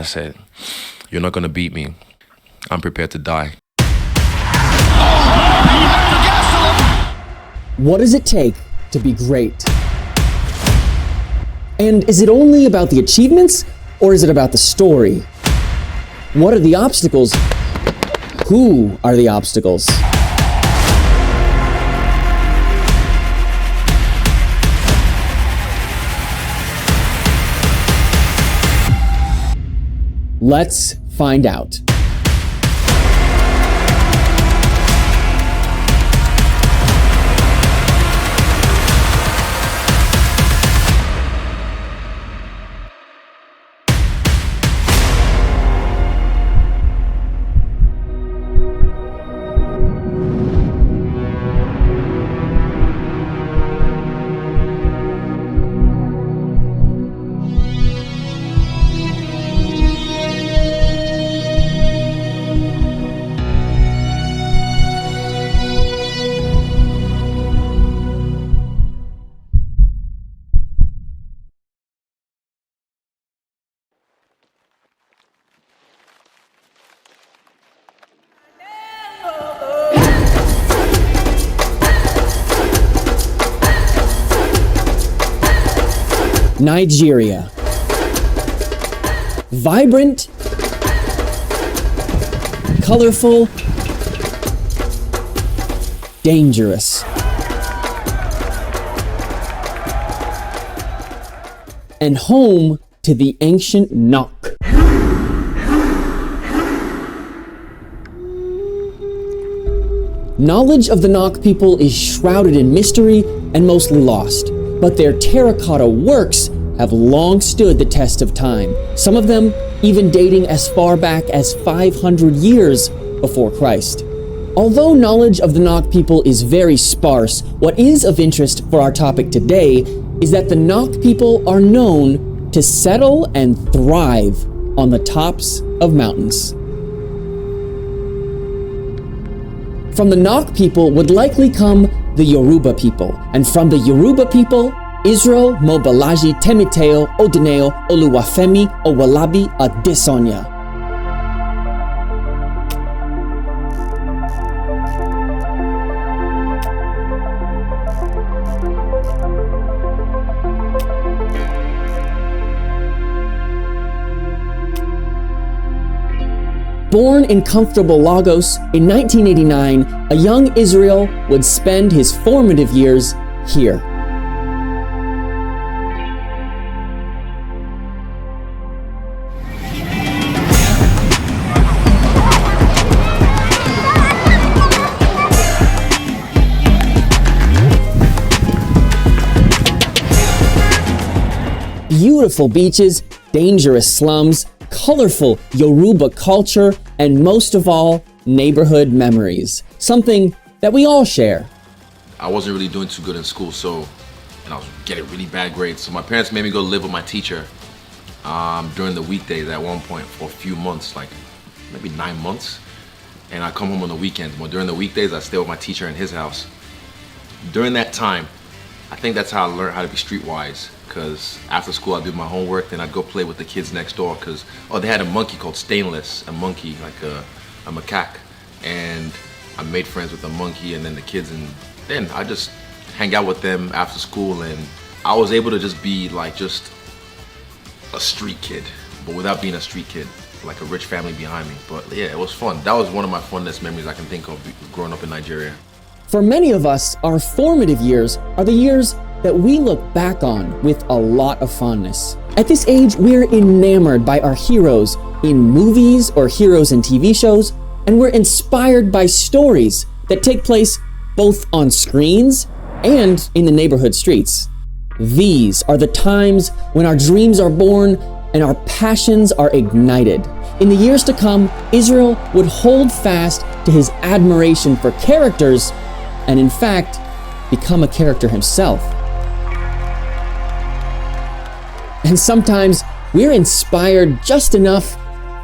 said, you're not gonna beat me. I'm prepared to die. What does it take to be great? And is it only about the achievements, or is it about the story? What are the obstacles? Who are the obstacles? Let's find out. Nigeria. Vibrant, colorful, dangerous. And home to the ancient Nok. Knowledge of the Nok people is shrouded in mystery and mostly lost, but their terracotta works have long stood the test of time, some of them even dating as far back as 500 years before Christ. Although knowledge of the Nok people is very sparse, what is of interest for our topic today is that the Nok people are known to settle and thrive on the tops of mountains. From the Nok people would likely come the Yoruba people, and from the Yoruba people, Israel Mobalaji Temiteo Odineo Oluwafemi Owolabi Adesanya. Born in comfortable Lagos, in 1989, a young Israel would spend his formative years here. Beautiful beaches, dangerous slums, colorful Yoruba culture, and most of all, neighborhood memories. Something that we all share. I wasn't really doing too good in school, and I was getting really bad grades. So my parents made me go live with my teacher during the weekdays at one point for a few months, like maybe 9 months. And I come home on the weekends. But during the weekdays, I stay with my teacher in his house. During that time, I think that's how I learned how to be streetwise. Because after school, I'd do my homework, then I'd go play with the kids next door. Because they had a monkey called Stainless, a monkey like a macaque, and I made friends with the monkey and then the kids, and then I just hang out with them after school, and I was able to just be like just a street kid, but without being a street kid, like a rich family behind me. But yeah, it was fun. That was one of my funnest memories I can think of growing up in Nigeria. For many of us, our formative years are the years that we look back on with a lot of fondness. At this age, we're enamored by our heroes in movies or heroes in TV shows, and we're inspired by stories that take place both on screens and in the neighborhood streets. These are the times when our dreams are born and our passions are ignited. In the years to come, Israel would hold fast to his admiration for characters and, in fact, become a character himself. And sometimes we're inspired just enough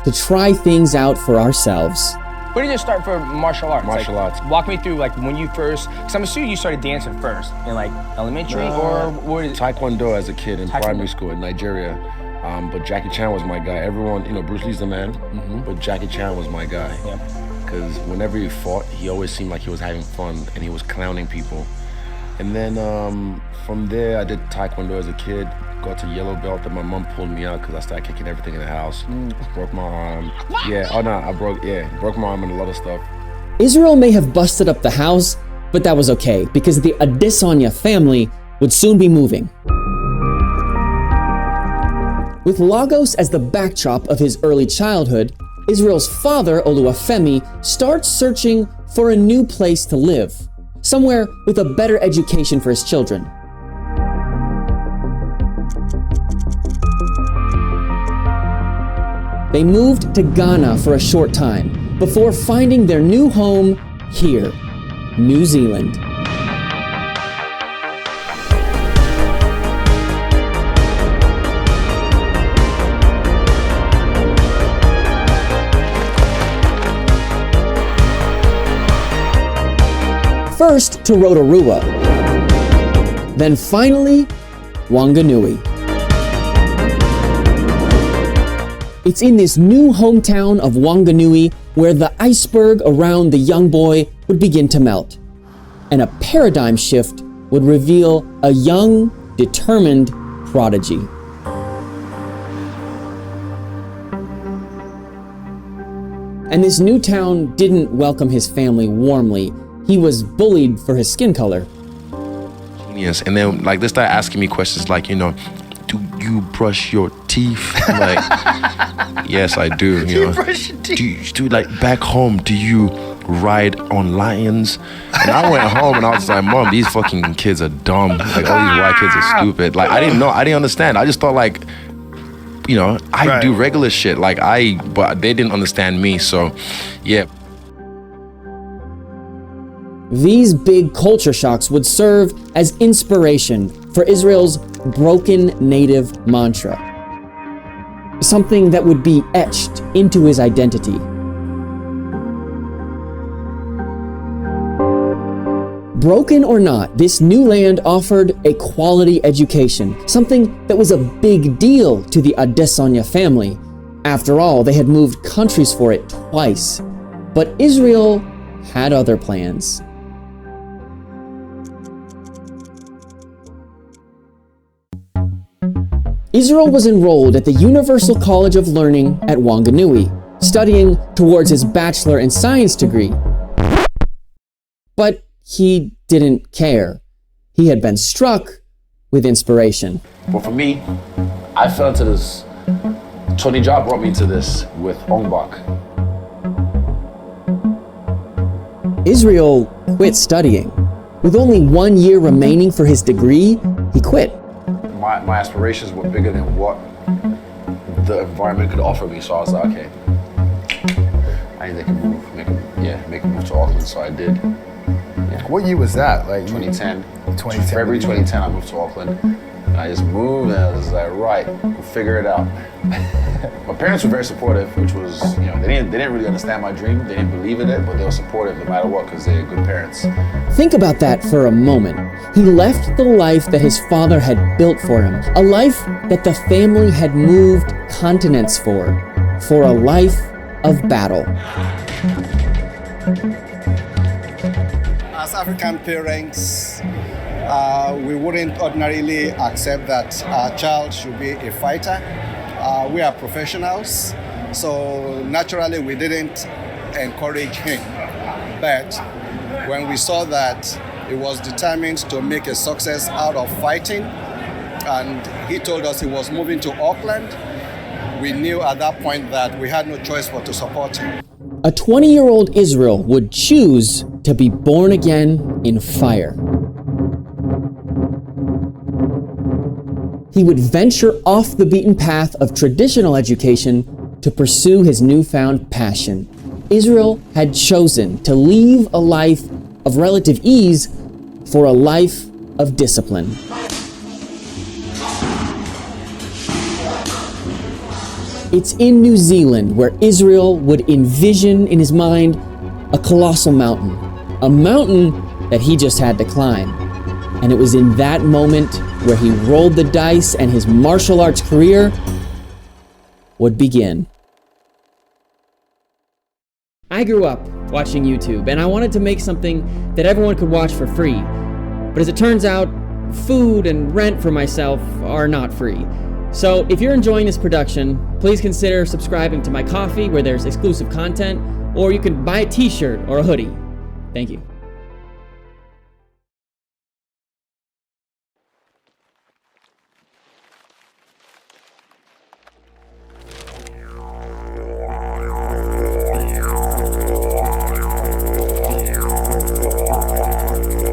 to try things out for ourselves. Where did you start for martial arts? Martial arts. Walk me through when you first, because I'm assuming you started dancing first in elementary or what is it? Taekwondo as a kid in primary school in Nigeria. But Jackie Chan was my guy. Everyone, Bruce Lee's the man, but Jackie Chan was my guy. Because whenever he fought, he always seemed like he was having fun and he was clowning people. And then from there, I did Taekwondo as a kid. Got to yellow belt, and my mom pulled me out because I started kicking everything in the house. Broke my arm. Broke my arm and a lot of stuff. Israel may have busted up the house, but that was okay because the Adesanya family would soon be moving. With Lagos as the backdrop of his early childhood, Israel's father, Oluwafemi, starts searching for a new place to live, somewhere with a better education for his children. They moved to Ghana for a short time before finding their new home here, New Zealand. First to Rotorua, then finally Wanganui. It's in this new hometown of Wanganui where the iceberg around the young boy would begin to melt, and a paradigm shift would reveal a young, determined prodigy. And this new town didn't welcome his family warmly. He was bullied for his skin color. Genius. And then they start asking me questions like, do you brush your teeth? I'm like, yes, I do. Do you brush your teeth? Do back home, do you ride on lions? And I went home and I was like, Mom, these fucking kids are dumb. All these white kids are stupid. I didn't know. I didn't understand. I just thought I do regular shit. But they didn't understand me. So, yeah. These big culture shocks would serve as inspiration for Israel's broken native mantra, something that would be etched into his identity. Broken or not, this new land offered a quality education, something that was a big deal to the Adesanya family. After all, they had moved countries for it twice. But Israel had other plans. Israel was enrolled at the Universal College of Learning at Wanganui, studying towards his bachelor in science degree. But he didn't care. He had been struck with inspiration. But for me, I fell into this. Tony Jaa brought me to this with Ongbak. Israel quit studying. With only 1 year remaining for his degree, he quit. My aspirations were bigger than what the environment could offer me, so I was like, okay, I need to make a move to Auckland, so I did. Yeah. What year was that? 2010. 2010. February 2010, I moved to Auckland. And I just moved, and I was like, right, we'll figure it out. My parents were very supportive, which was, they didn't really understand my dream. They didn't believe in it, but they were supportive no matter what, because they're good parents. Think about that for a moment. He left the life that his father had built for him, a life that the family had moved continents for a life of battle. As African parents, we wouldn't ordinarily accept that our child should be a fighter. We are professionals, so naturally we didn't encourage him. But when we saw that he was determined to make a success out of fighting, and he told us he was moving to Auckland, we knew at that point that we had no choice but to support him. A 20-year-old Israel would choose to be born again in fire. He would venture off the beaten path of traditional education to pursue his newfound passion. Israel had chosen to leave a life of relative ease for a life of discipline. It's in New Zealand where Israel would envision in his mind a colossal mountain, a mountain that he just had to climb. And it was in that moment where he rolled the dice and his martial arts career would begin. I grew up watching YouTube, and I wanted to make something that everyone could watch for free. But as it turns out, food and rent for myself are not free. So if you're enjoying this production, please consider subscribing to my Ko-fi, where there's exclusive content, or you can buy a t-shirt or a hoodie. Thank you.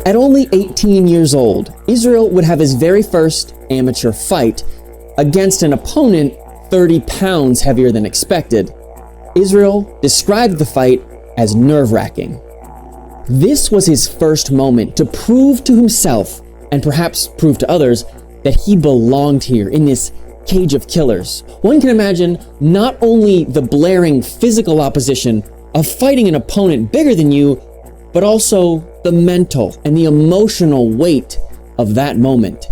At only 18 years old, Israel would have his very first amateur fight against an opponent 30 pounds heavier than expected. Israel described the fight as nerve-wracking. This was his first moment to prove to himself, and perhaps prove to others, that he belonged here in this cage of killers. One can imagine not only the blaring physical opposition of fighting an opponent bigger than you, but also the mental and the emotional weight of that moment.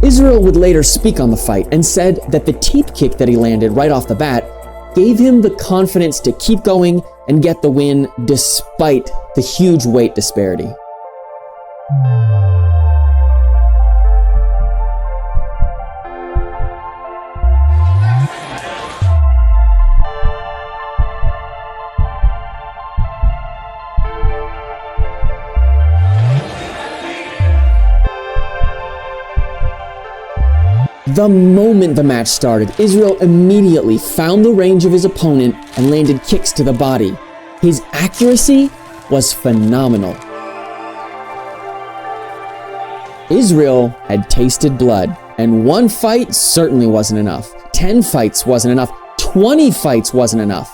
Israel would later speak on the fight and said that the teep kick that he landed right off the bat gave him the confidence to keep going and get the win despite the huge weight disparity. The moment the match started, Israel immediately found the range of his opponent and landed kicks to the body. His accuracy was phenomenal. Israel had tasted blood, and one fight certainly wasn't enough. 10 fights wasn't enough. 20 fights wasn't enough.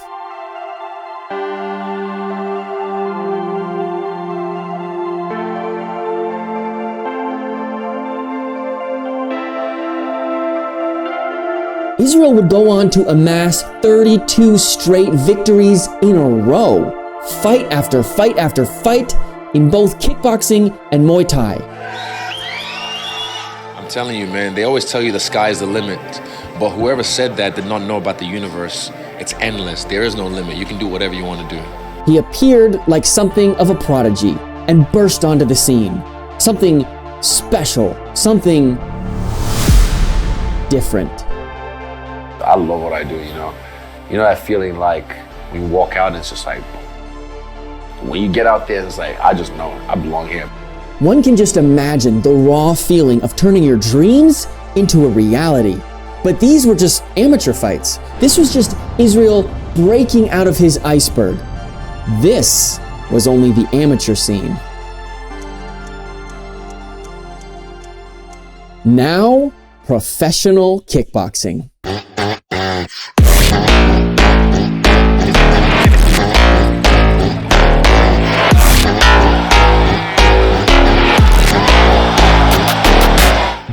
Israel would go on to amass 32 straight victories in a row, fight after fight after fight, in both kickboxing and Muay Thai. I'm telling you, man, they always tell you the sky's the limit, but whoever said that did not know about the universe. It's endless. There is no limit. You can do whatever you want to do. He appeared like something of a prodigy and burst onto the scene. Something special, something different. I love what I do, you know. You know that feeling like when you walk out and it's just like, when you get out there, it's like, I just know I belong here. One can just imagine the raw feeling of turning your dreams into a reality. But these were just amateur fights. This was just Israel breaking out of his iceberg. This was only the amateur scene. Now, professional kickboxing.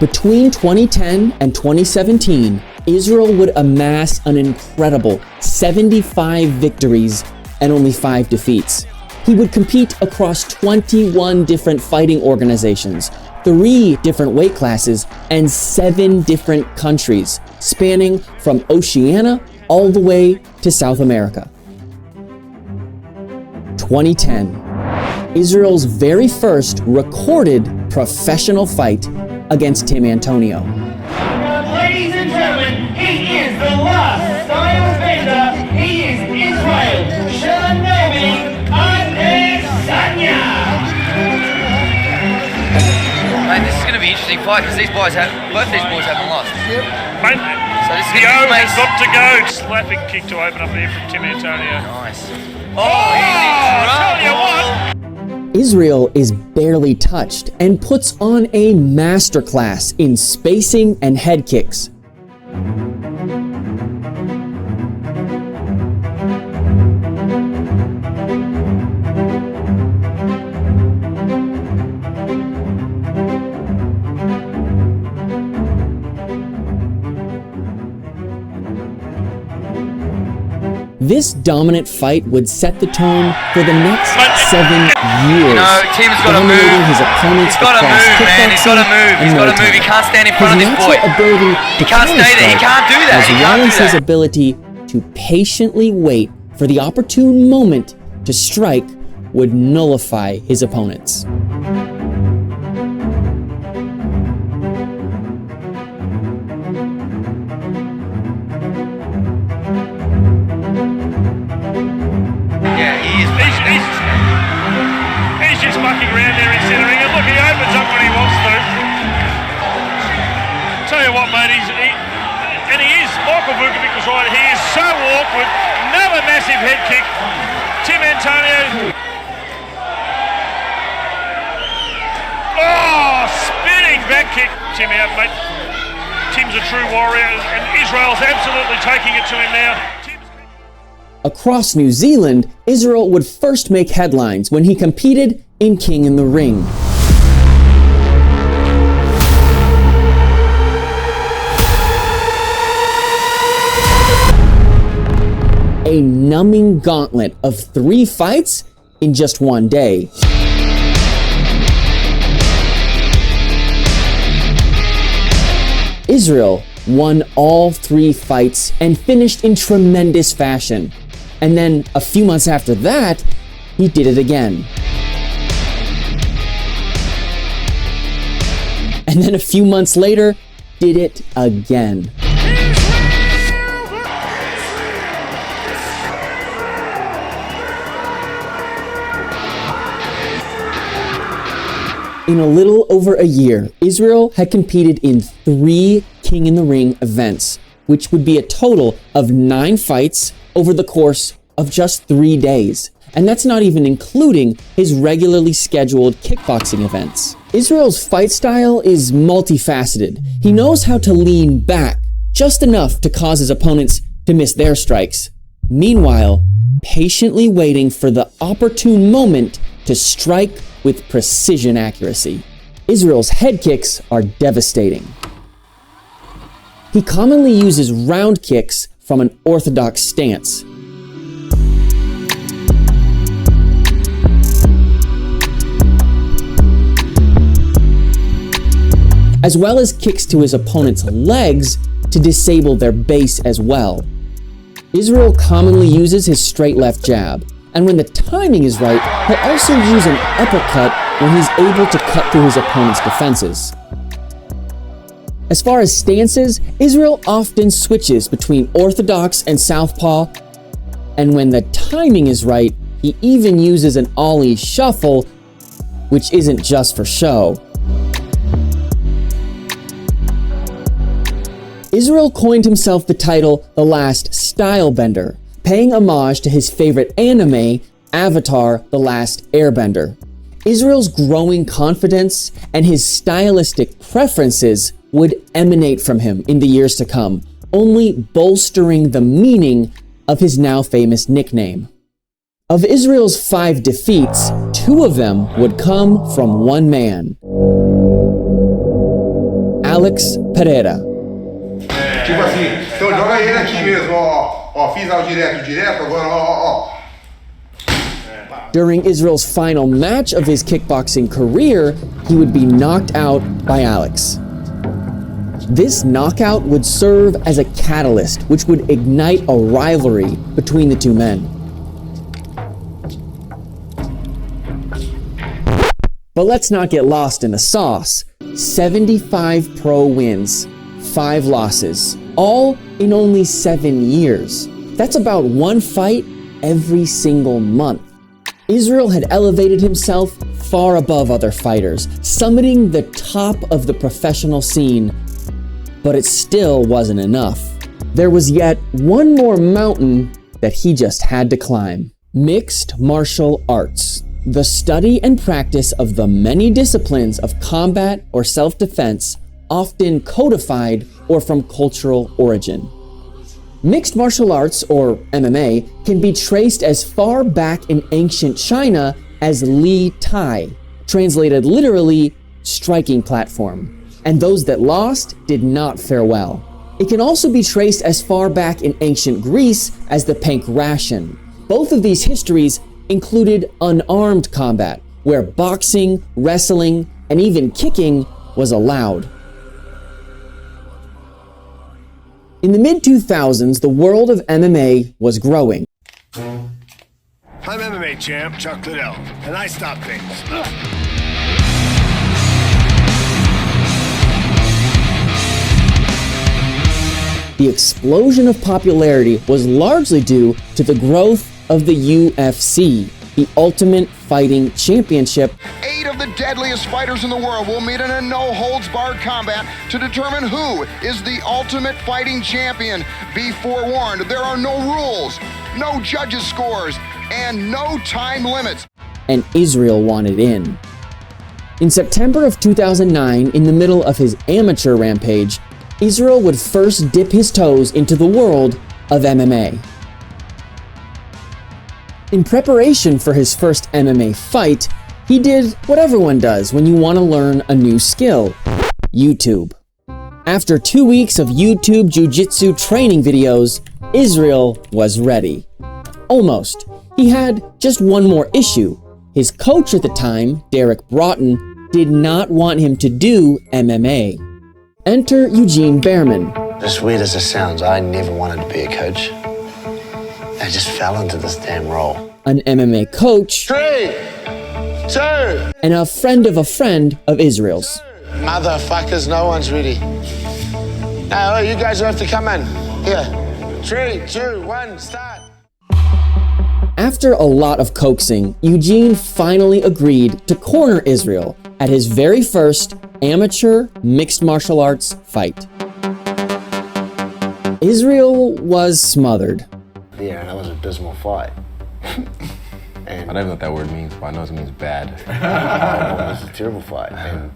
Between 2010 and 2017, Israel would amass an incredible 75 victories and only 5 defeats. He would compete across 21 different fighting organizations, 3 different weight classes, and 7 different countries, spanning from Oceania all the way to South America. 2010, Israel's very first recorded professional fight against Tim Antonio. Ladies and gentlemen, he is the last stylebender. He is Israel Adesanya. Mate, this is going to be an interesting fight because both these boys haven't lost. Mate, So this is the going to O be has got to go. Slapping kick to open up here from Tim Antonio. nice. Tell you what. Israel is barely touched and puts on a masterclass in spacing and head kicks. This dominant fight would set the tone for the next 7 years. You know, Tim's got to move. dominating his opponents He's got to across move, man. He's got to kickboxing move. and He's got to Muay move. He Thai. can't stand in His front of this boy. natural ability to He can't stay there. He counterstrike, can't do that. as He well can't do as his that. ability to patiently wait for the opportune moment to strike would nullify his opponents. Yeah, he is. He's just mucking around there in centre ring, and look, he opens up when he wants to. Tell you what, mate, Michael Vukovic was right, he is so awkward. Another massive head kick. Tim Antonio. Oh, spinning back kick. Tim out, mate. Tim's a true warrior, and Israel's absolutely taking it to him now. Across New Zealand, Israel would first make headlines when he competed in King in the Ring. A numbing gauntlet of 3 fights in just 1 day. Israel won all 3 fights and finished in tremendous fashion. And then a few months after that, he did it again. And then a few months later, did it again. In a little over a year, Israel had competed in 3 King in the Ring events, which would be a total of 9 fights over the course of just 3 days. And that's not even including his regularly scheduled kickboxing events. Israel's fight style is multifaceted. He knows how to lean back just enough to cause his opponents to miss their strikes. Meanwhile, patiently waiting for the opportune moment to strike with precision accuracy. Israel's head kicks are devastating. He commonly uses round kicks from an orthodox stance. As well as kicks to his opponent's legs to disable their base as well. Israel commonly uses his straight left jab, and when the timing is right, he'll also use an uppercut when he's able to cut through his opponent's defenses. As far as stances, Israel often switches between orthodox and southpaw, and when the timing is right, he even uses an ollie shuffle, which isn't just for show. Israel coined himself the title The Last Stylebender, paying homage to his favorite anime, Avatar: The Last Airbender. Israel's growing confidence and his stylistic preferences would emanate from him in the years to come, only bolstering the meaning of his now famous nickname. Of Israel's 5 defeats, 2 of them would come from one man, Alex Pereira. Tipo assim, então joga ele aqui mesmo, ó, fiz ao direto, agora, ó. During Israel's final match of his kickboxing career, he would be knocked out by Alex. This knockout would serve as a catalyst which would ignite a rivalry between the 2 men. But let's not get lost in the sauce. 75 pro wins, 5 losses, all in only 7 years. That's about 1 fight every single month. Israel had elevated himself far above other fighters, summiting the top of the professional scene, but it still wasn't enough. There was yet one more mountain that he just had to climb. Mixed martial arts, the study and practice of the many disciplines of combat or self-defense, often codified or from cultural origin. Mixed martial arts, or MMA, can be traced as far back in ancient China as Li Tai, translated literally, striking platform. And those that lost did not fare well. It can also be traced as far back in ancient Greece as the Pankration. Both of these histories included unarmed combat, where boxing, wrestling, and even kicking was allowed. In the mid-2000s, the world of MMA was growing. I'm MMA champ Chuck Liddell, and I stop things. The explosion of popularity was largely due to the growth of the UFC, the Ultimate Fighting Championship. 8 of the deadliest fighters in the world will meet in a no-holds-barred combat to determine who is the Ultimate Fighting Champion. Be forewarned, there are no rules, no judges' scores, and no time limits. And Israel wanted in. In September of 2009, in the middle of his amateur rampage, Israel would first dip his toes into the world of MMA. In preparation for his first MMA fight, he did what everyone does when you want to learn a new skill: YouTube. After 2 weeks of YouTube Jiu-Jitsu training videos, Israel was ready. Almost. He had just one more issue. His coach at the time, Derek Broughton, did not want him to do MMA. Enter Eugene Behrman. As weird as it sounds, I never wanted to be a coach. I just fell into this damn role. An MMA coach. 3, 2. And a friend of Israel's. Motherfuckers, no one's ready. Now, you guys have to come in. Here. 3, 2, 1, start. After a lot of coaxing, Eugene finally agreed to corner Israel at his very first amateur mixed martial arts fight. Israel was smothered. Yeah, and that was a dismal fight. And I don't even know what that word means, but I know it means bad. It was a terrible fight, and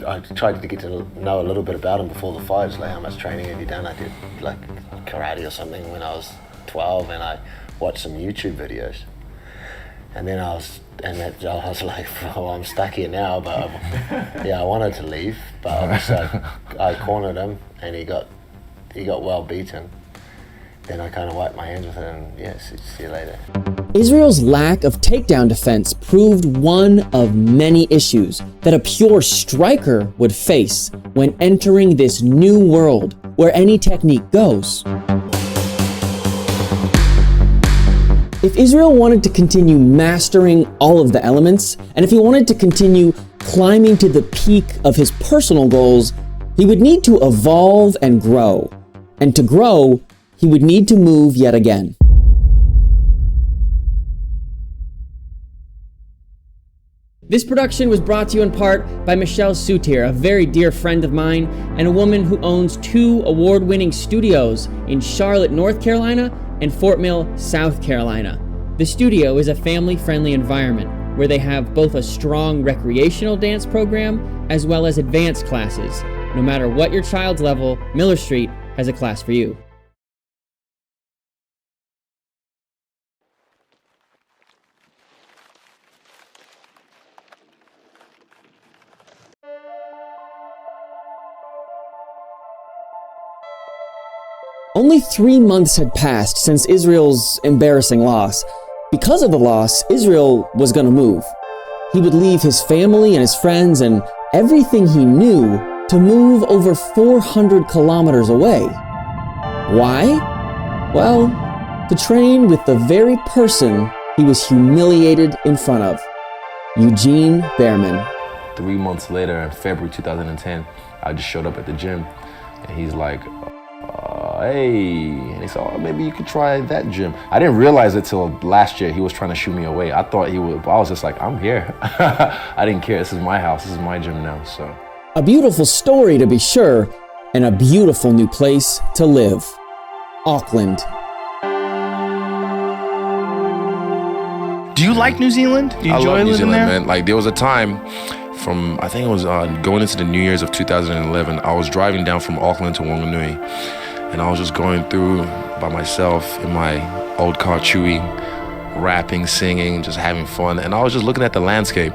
I tried to get to know a little bit about him before the fight. It's like, how much training have you done? I did like karate or something when I was 12, and I watched some YouTube videos. And then I was like, well, I'm stuck here now, but I wanted to leave, but obviously I cornered him, and he got well beaten. Then I kind of wiped my hands with it, and yes, see you later. Israel's lack of takedown defense proved one of many issues that a pure striker would face when entering this new world where any technique goes. If Israel wanted to continue mastering all of the elements, and if he wanted to continue climbing to the peak of his personal goals, he would need to evolve and grow. And to grow, he would need to move yet again. This production was brought to you in part by Michal Brocházka, a very dear friend of mine, and a woman who owns 2 award-winning studios in Charlotte, North Carolina, and Fort Mill, South Carolina. The studio is a family-friendly environment where they have both a strong recreational dance program as well as advanced classes. No matter what your child's level, Miller Street has a class for you. Only 3 months had passed since Israel's embarrassing loss. Because of the loss, Israel was gonna move. He would leave his family and his friends and everything he knew to move over 400 kilometers away. Why? Well, to train with the very person he was humiliated in front of, Eugene Behrman. 3 months later, in February 2010, I just showed up at the gym, and he's like, hey, and he said, oh, maybe you could try that gym. I didn't realize it till last year he was trying to shoo me away. I thought he would, but I was just like, I'm here. I didn't care, this is my house, this is my gym now, so. A beautiful story to be sure, and a beautiful new place to live. Auckland. Do you like New Zealand? Do you enjoy I love New living Zealand, there? man. Like, there was a time from, I think it was going into the New Year's of 2011, I was driving down from Auckland to Wanganui, and I was just going through by myself in my old car, chewing, rapping, singing, just having fun, and I was just looking at the landscape,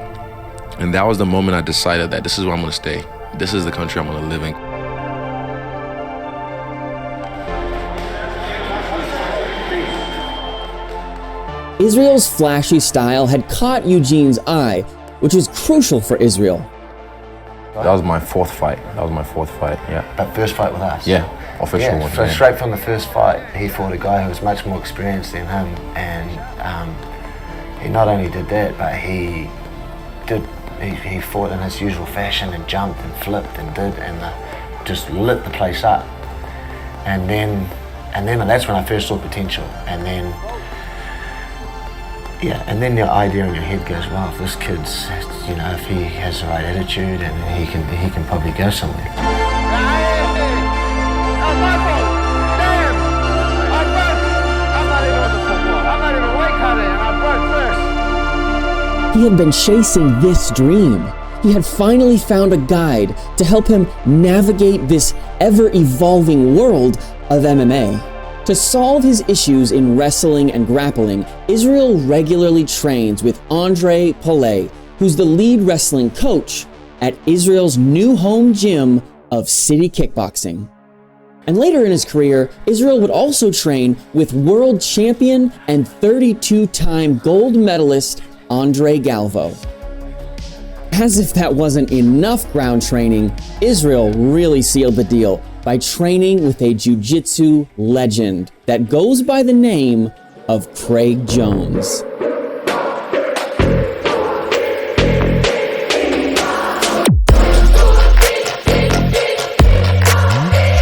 and that was the moment I decided that this is where I'm gonna stay. This is the country I'm gonna live in. Israel's flashy style had caught Eugene's eye, which was crucial for Israel. That was my fourth fight. Yeah. That first fight with us? Yeah, official one. So straight from the first fight, he fought a guy who was much more experienced than him, and he not only did that, but he fought in his usual fashion and jumped and flipped and just lit the place up. And then that's when I first saw potential. And then your idea in your head goes, well, if this kid's, if he has the right attitude, and he can probably go somewhere. He had been chasing this dream. He had finally found a guide to help him navigate this ever-evolving world of MMA. To solve his issues in wrestling and grappling, Israel regularly trains with Andre Paulet, who's the lead wrestling coach at Israel's new home gym of City Kickboxing. And later in his career, Israel would also train with world champion and 32-time gold medalist Andre Galvo. As if that wasn't enough ground training, Israel really sealed the deal by training with a jiu-jitsu legend that goes by the name of Craig Jones.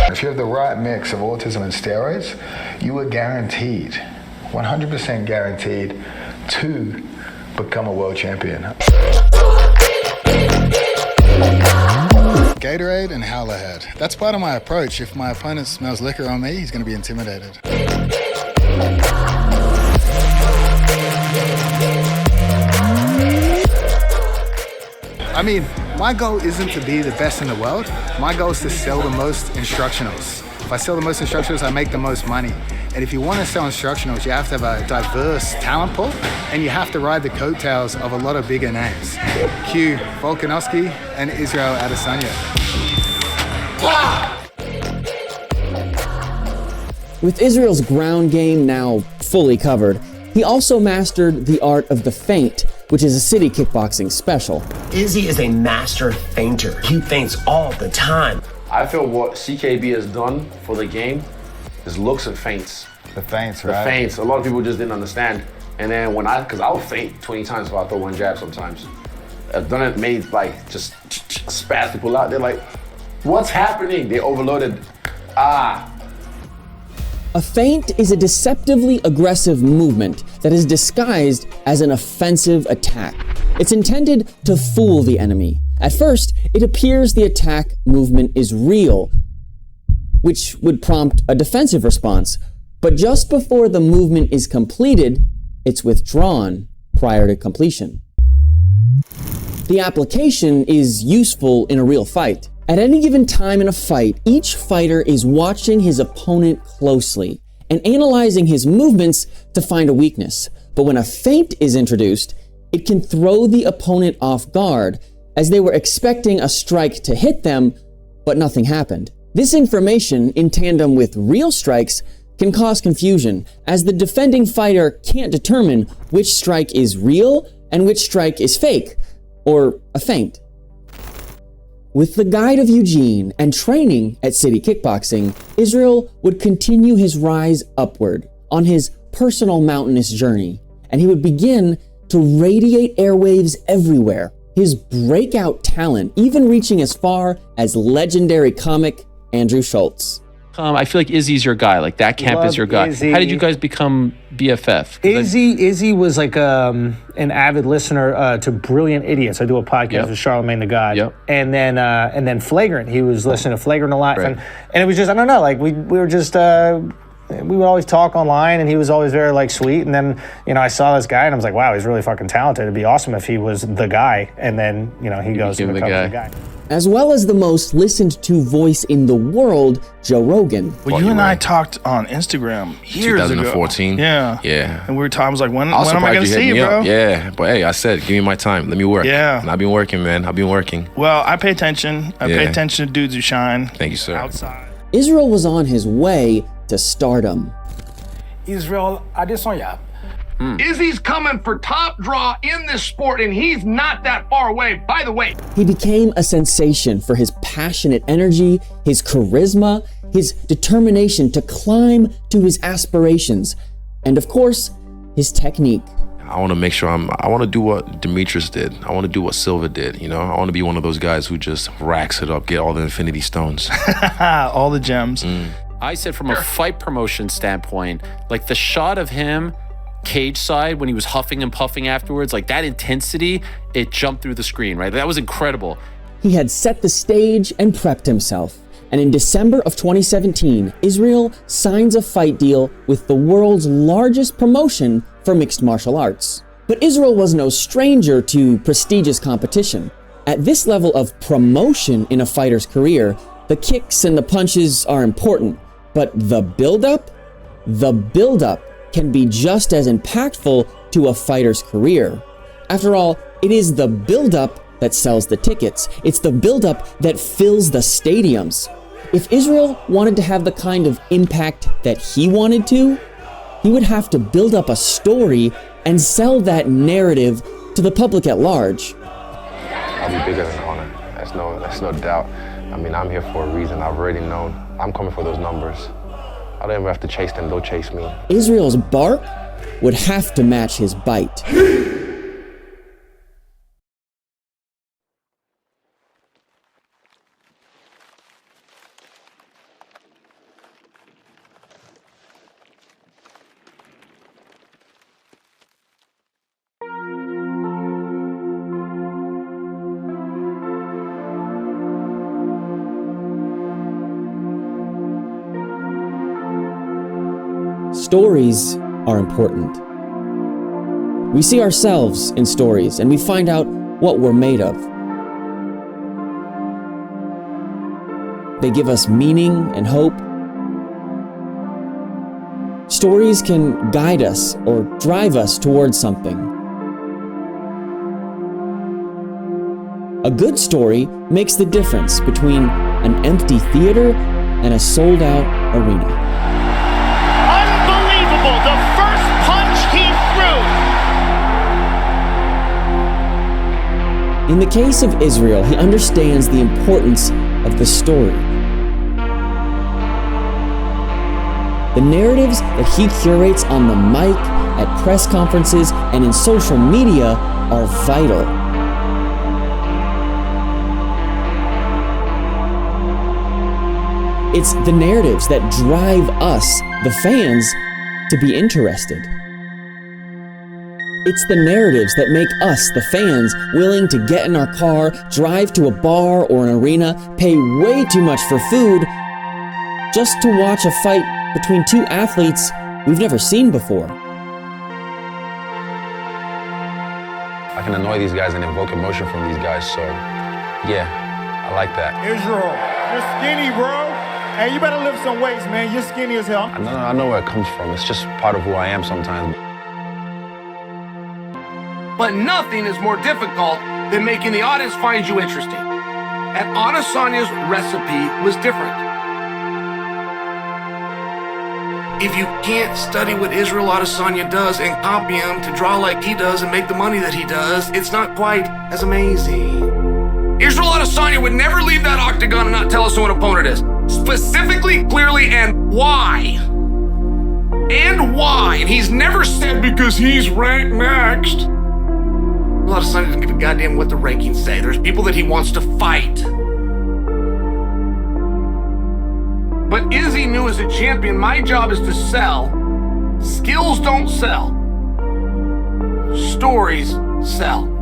If you have the right mix of autism and steroids, you are guaranteed, 100% guaranteed, to become a world champion. Gatorade and Howler Head. That's part of my approach. If my opponent smells liquor on me, he's going to be intimidated. I mean, my goal isn't to be the best in the world. My goal is to sell the most instructionals. If I sell the most instructionals, I make the most money. And if you want to sell instructionals, you have to have a diverse talent pool, and you have to ride the coattails of a lot of bigger names. Q Volkanovski and Israel Adesanya. With Israel's ground game now fully covered, he also mastered the art of the feint, which is a City Kickboxing special. Izzy is a master feinter. He feints all the time. I feel what CKB has done for the game is looks and feints. The feints, right? The feints. A lot of people just didn't understand. And then because I'll feint 20 times if I throw one jab sometimes. I've done it, made just spaz people out. They're like, what's happening? They overloaded. A feint is a deceptively aggressive movement that is disguised as an offensive attack. It's intended to fool the enemy. At first, it appears the attack movement is real, which would prompt a defensive response. But just before the movement is completed, it's withdrawn prior to completion. The application is useful in a real fight. At any given time in a fight, each fighter is watching his opponent closely and analyzing his movements to find a weakness. But when a feint is introduced, it can throw the opponent off guard, as they were expecting a strike to hit them, but nothing happened. This information, in tandem with real strikes, can cause confusion, as the defending fighter can't determine which strike is real and which strike is fake, or a feint. With the guide of Eugene and training at City Kickboxing, Israel would continue his rise upward on his personal mountainous journey, and he would begin to radiate airwaves everywhere, his breakout talent even reaching as far as legendary comic Andrew Schultz. I feel like Izzy's your guy. Like that camp is your guy. Izzy. How did you guys become BFF? Izzy was like an avid listener to Brilliant Idiots. I do a podcast with Charlemagne the God. Yep. And then Flagrant. He was listening to Flagrant a lot. Right. And it was just, I don't know, like we were just we would always talk online, and he was always very like sweet. And then, I saw this guy and I was like, wow, he's really fucking talented. It'd be awesome if he was the guy. And then, he goes and becomes the guy. As well as the most listened to voice in the world, Joe Rogan. Well, you and I talked on Instagram years 2014. ago. Yeah. And we were talking, I was like, when am I going to see you, bro? Yeah, but hey, I said, give me my time. Let me work. Yeah. And I've been working, man. I've been working. Well, I pay attention. I pay attention to dudes who shine. Thank you, sir. Outside. Israel was on his way to stardom. Israel Adesanya, Izzy's coming for top draw in this sport, and he's not that far away, by the way. He became a sensation for his passionate energy, his charisma, his determination to climb to his aspirations, and of course, his technique. I want to make sure I want to do what Demetrius did. I want to do what Silva did, you know? I want to be one of those guys who just racks it up, get all the infinity stones. All the gems. I said from a fight promotion standpoint, like the shot of him cage side when he was huffing and puffing afterwards, like that intensity, it jumped through the screen, right? That was incredible. He had set the stage and prepped himself. And in December of 2017, Israel signs a fight deal with the world's largest promotion for mixed martial arts. But Israel was no stranger to prestigious competition. At this level of promotion in a fighter's career, the kicks and the punches are important, but the build-up can be just as impactful to a fighter's career. After all, it is the build-up that sells the tickets. It's the build-up that fills the stadiums. If Israel wanted to have the kind of impact that he wanted to, he would have to build up a story and sell that narrative to the public at large. I'll be bigger than Conor. That's no doubt. I mean, I'm here for a reason. I've already known. I'm coming for those numbers. I don't ever have to chase them, they'll chase me. Israel's bark would have to match his bite. Stories are important. We see ourselves in stories and we find out what we're made of. They give us meaning and hope. Stories can guide us or drive us towards something. A good story makes the difference between an empty theater and a sold-out arena. The first punch he threw. In the case of Israel, he understands the importance of the story. The narratives that he curates on the mic, at press conferences, and in social media are vital. It's the narratives that drive us, the fans, to be interested. It's the narratives that make us, the fans, willing to get in our car, drive to a bar or an arena, pay way too much for food, just to watch a fight between two athletes we've never seen before. I can annoy these guys and invoke emotion from these guys, so yeah, I like that. Israel, you're skinny, bro. Hey, you better lift some weights, man. You're skinny as hell. I know where it comes from. It's just part of who I am sometimes. But nothing is more difficult than making the audience find you interesting. And Adesanya's recipe was different. If you can't study what Israel Adesanya does and copy him to draw like he does and make the money that he does, it's not quite as amazing. Israel Adesanya would never leave that octagon and not tell us who an opponent is. Specifically, clearly, and why. And why. And he's never said because he's ranked next. Adesanya doesn't give a goddamn what the rankings say. There's people that he wants to fight. But Izzy knew as a champion, my job is to sell. Skills don't sell. Stories sell.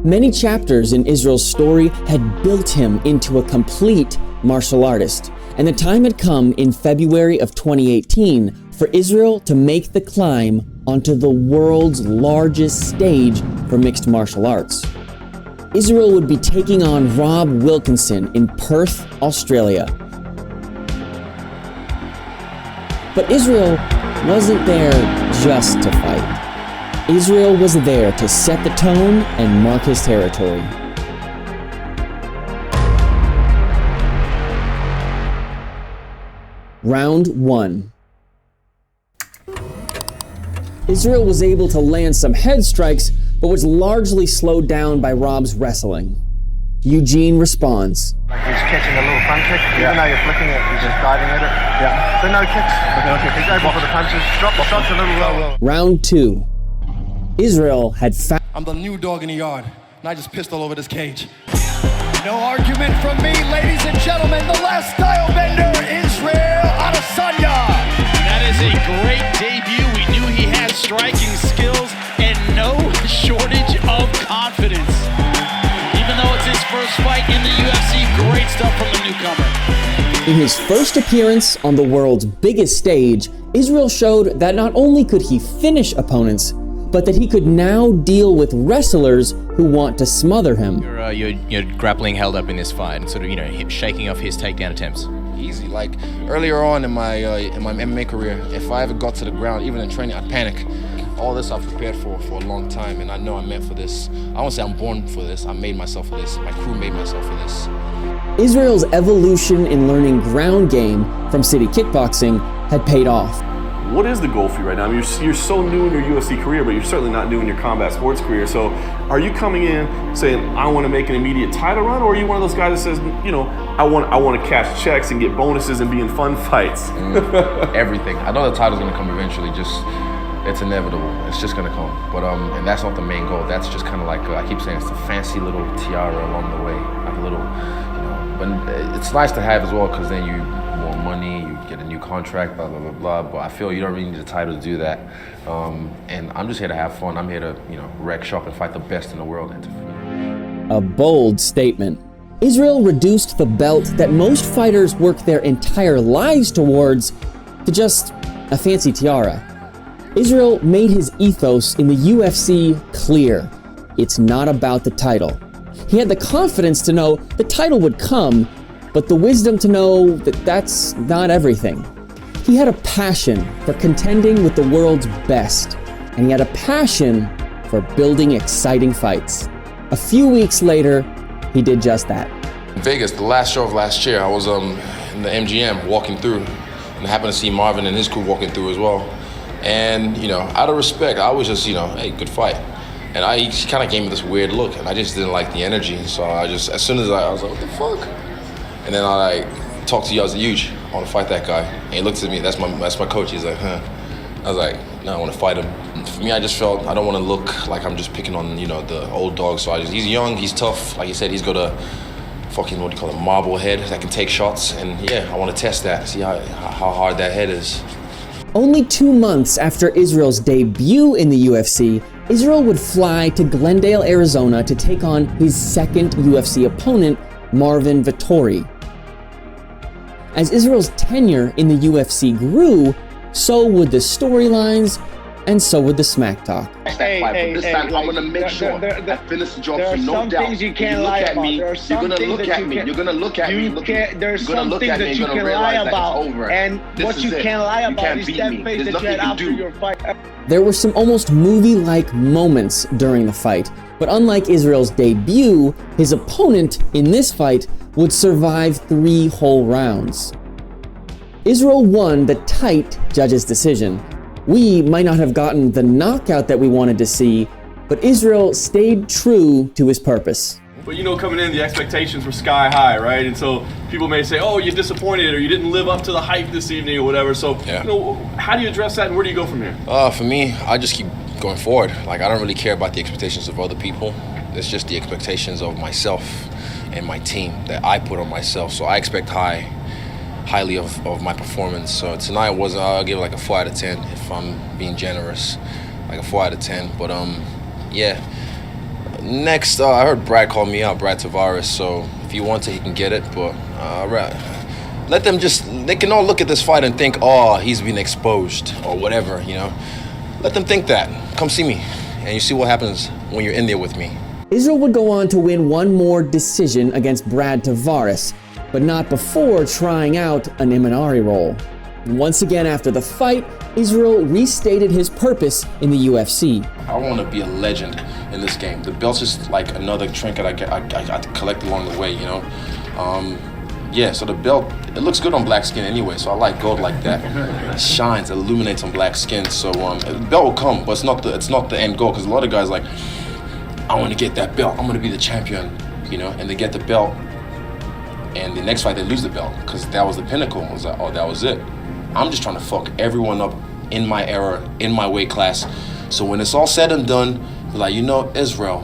Many chapters in Israel's story had built him into a complete martial artist, and the time had come in February of 2018 for Israel to make the climb onto the world's largest stage for mixed martial arts. Israel would be taking on Rob Wilkinson in Perth, Australia. But Israel wasn't there just to fight. Israel was there to set the tone and mark his territory. Round 1. Israel was able to land some head strikes, but was largely slowed down by Rob's wrestling. Eugene responds. Like he's catching a little front kick, even though you're flicking it, he's just diving at it. Yeah. So no kicks. He's able for the punches, drop the shots a little low. Round 2. Israel had I'm the new dog in the yard, and I just pissed all over this cage. No argument from me, ladies and gentlemen. The last style bender, Israel Adesanya. That is a great debut. We knew he had striking skills and no shortage of confidence. Even though it's his first fight in the UFC, great stuff from the newcomer. In his first appearance on the world's biggest stage, Israel showed that not only could he finish opponents, but that he could now deal with wrestlers who want to smother him. Your grappling held up in this fight and sort of, shaking off his takedown attempts. Easy. Like earlier on in my MMA career, if I ever got to the ground, even in training, I'd panic. All this I've prepared for a long time, and I know I'm meant for this. I won't say I'm born for this. I made myself for this. My crew made myself for this. Israel's evolution in learning ground game from city kickboxing had paid off. What is the goal for you right now? I mean, you're so new in your UFC career, but you're certainly not new in your combat sports career. So are you coming in saying, I want to make an immediate title run, or are you one of those guys that says, I want to cash checks and get bonuses and be in fun fights? Everything. I know the title's going to come eventually, it's inevitable. It's just going to come. But and that's not the main goal. That's just kind of like, I keep saying, it's a fancy little tiara along the way. Like a little, but it's nice to have as well, because then you more money, you get a new contract, blah, blah, blah, blah. But I feel you don't really need a title to do that. And I'm just here to have fun. I'm here to, wreck shop and fight the best in the world. A bold statement. Israel reduced the belt that most fighters work their entire lives towards to just a fancy tiara. Israel made his ethos in the UFC clear. It's not about the title. He had the confidence to know the title would come, but the wisdom to know that that's not everything. He had a passion for contending with the world's best, and he had a passion for building exciting fights. A few weeks later, he did just that. In Vegas, the last show of last year, I was in the MGM walking through, and I happened to see Marvin and his crew walking through as well. And, out of respect, I was just, hey, good fight. And he kind of gave me this weird look, and I just didn't like the energy. So as soon as I was like, what the fuck? And then I talked to Huge, I want to fight that guy. And he looked at me, that's my coach. He's like, huh? I was like, no, I want to fight him. And for me, I just felt I don't want to look like I'm just picking on, the old dog. So he's young, he's tough. Like he said, he's got a fucking, marble head that can take shots. And yeah, I want to test that, see how hard that head is. Only 2 months after Israel's debut in the UFC, Israel would fly to Glendale, Arizona to take on his second UFC opponent, Marvin Vettori. As Israel's tenure in the UFC grew, so would the storylines, and so would the smack talk. This time I'm gonna make sure I finish the job, so no doubt. There are some things you can't lie about. There are some things that you can't. You're gonna look at me. There's some things that you can lie about, and what you can't lie about is that face that you had after your fight. There were some almost movie-like moments during the fight, but unlike Israel's debut, his opponent in this fight would survive 3 whole rounds. Israel won the tight judge's decision. We might not have gotten the knockout that we wanted to see, but Israel stayed true to his purpose. But coming in, the expectations were sky high, right? And so people may say, oh, you're disappointed or you didn't live up to the hype this evening or whatever. So, how do you address that and where do you go from here? For me, I just keep going forward. Like, I don't really care about the expectations of other people. It's just the expectations of myself and my team that I put on myself. So I expect highly of my performance. So tonight I'll give it like a 4 out of 10 if I'm being generous, like a 4 out of 10. But yeah. Next, I heard Brad call me out, Brad Tavares. So if he wants it, he can get it. But let them they can all look at this fight and think, oh, he's been exposed or whatever, Let them think that. Come see me, and you see what happens when you're in there with me. Israel would go on to win one more decision against Brad Tavares, but not before trying out an Imanari role. Once again after the fight, Israel restated his purpose in the UFC. I want to be a legend in this game. The belt's just like another trinket I collect along the way, So the belt, it looks good on black skin anyway, so I like gold like that. It shines, illuminates on black skin, so the belt will come, but it's not the end goal, because a lot of guys like, I want to get that belt, I'm going to be the champion, and they get the belt, and the next fight they lose the belt, because that was the pinnacle. I was like, oh, that was it. I'm just trying to fuck everyone up in my era, in my weight class, so when it's all said and done, like, Israel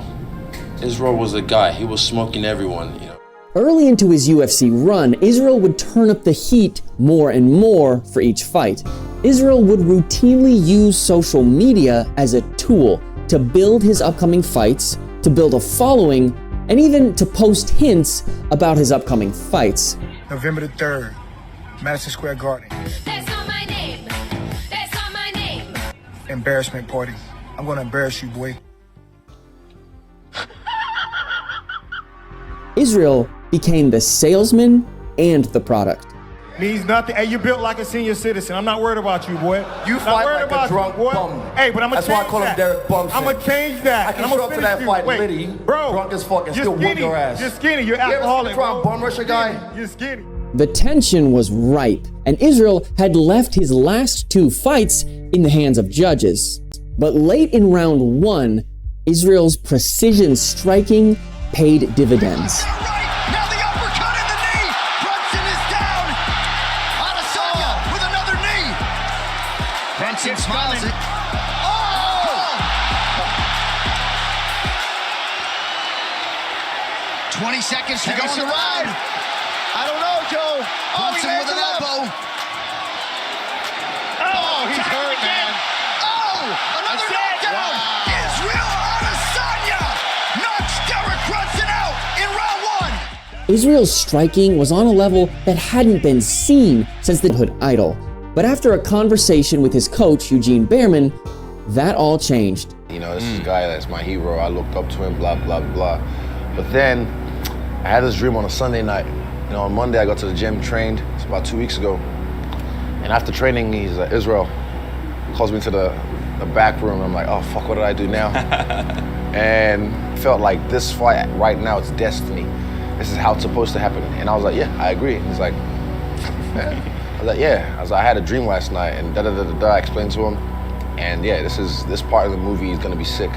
was the guy, he was smoking everyone, Early into his UFC run, Israel would turn up the heat more and more for each fight. Israel would routinely use social media as a tool to build his upcoming fights, to build a following, and even to post hints about his upcoming fights. November the 3rd, Madison Square Garden. That's not my name. That's not my name. Embarrassment party. I'm gonna embarrass you, boy. Israel became the salesman and the product. Means nothing. Hey, you built like a senior citizen. I'm not worried about you, boy. You fight like a drunk bum. Hey, but I'm gonna change that. That's why I call him Derek Bumson. I'm gonna change that. I can show up to that fight litty, bro, drunk as fuck, and still whoop your ass. You're skinny. You're alcoholic. You ever try bum rush a guy? You're skinny. The tension was ripe, and Israel had left his last 2 fights in the hands of judges. But late in round 1, Israel's precision striking paid dividends. Smiles. 20 seconds to go in the round. I don't know, Joe. Brunson with an elbow. Oh, he's hurt, man. Oh, another knockdown. Wow. Israel Adesanya knocks Derek Brunson out in round 1. Israel's striking was on a level that hadn't been seen since the Hood Idol. But after a conversation with his coach, Eugene Behrman, that all changed. This is a guy that's my hero. I looked up to him, blah, blah, blah. But then I had this dream on a Sunday night. On Monday, I got to the gym, trained. It's about 2 weeks ago. And after training, he's Israel calls me to the back room. I'm like, oh, fuck, what did I do now? And felt like this fight right now, it's destiny. This is how it's supposed to happen. And I was like, yeah, I agree. And he's like, I was like, yeah. I had a dream last night, and I explained to him. And yeah, this part of the movie is gonna be sick.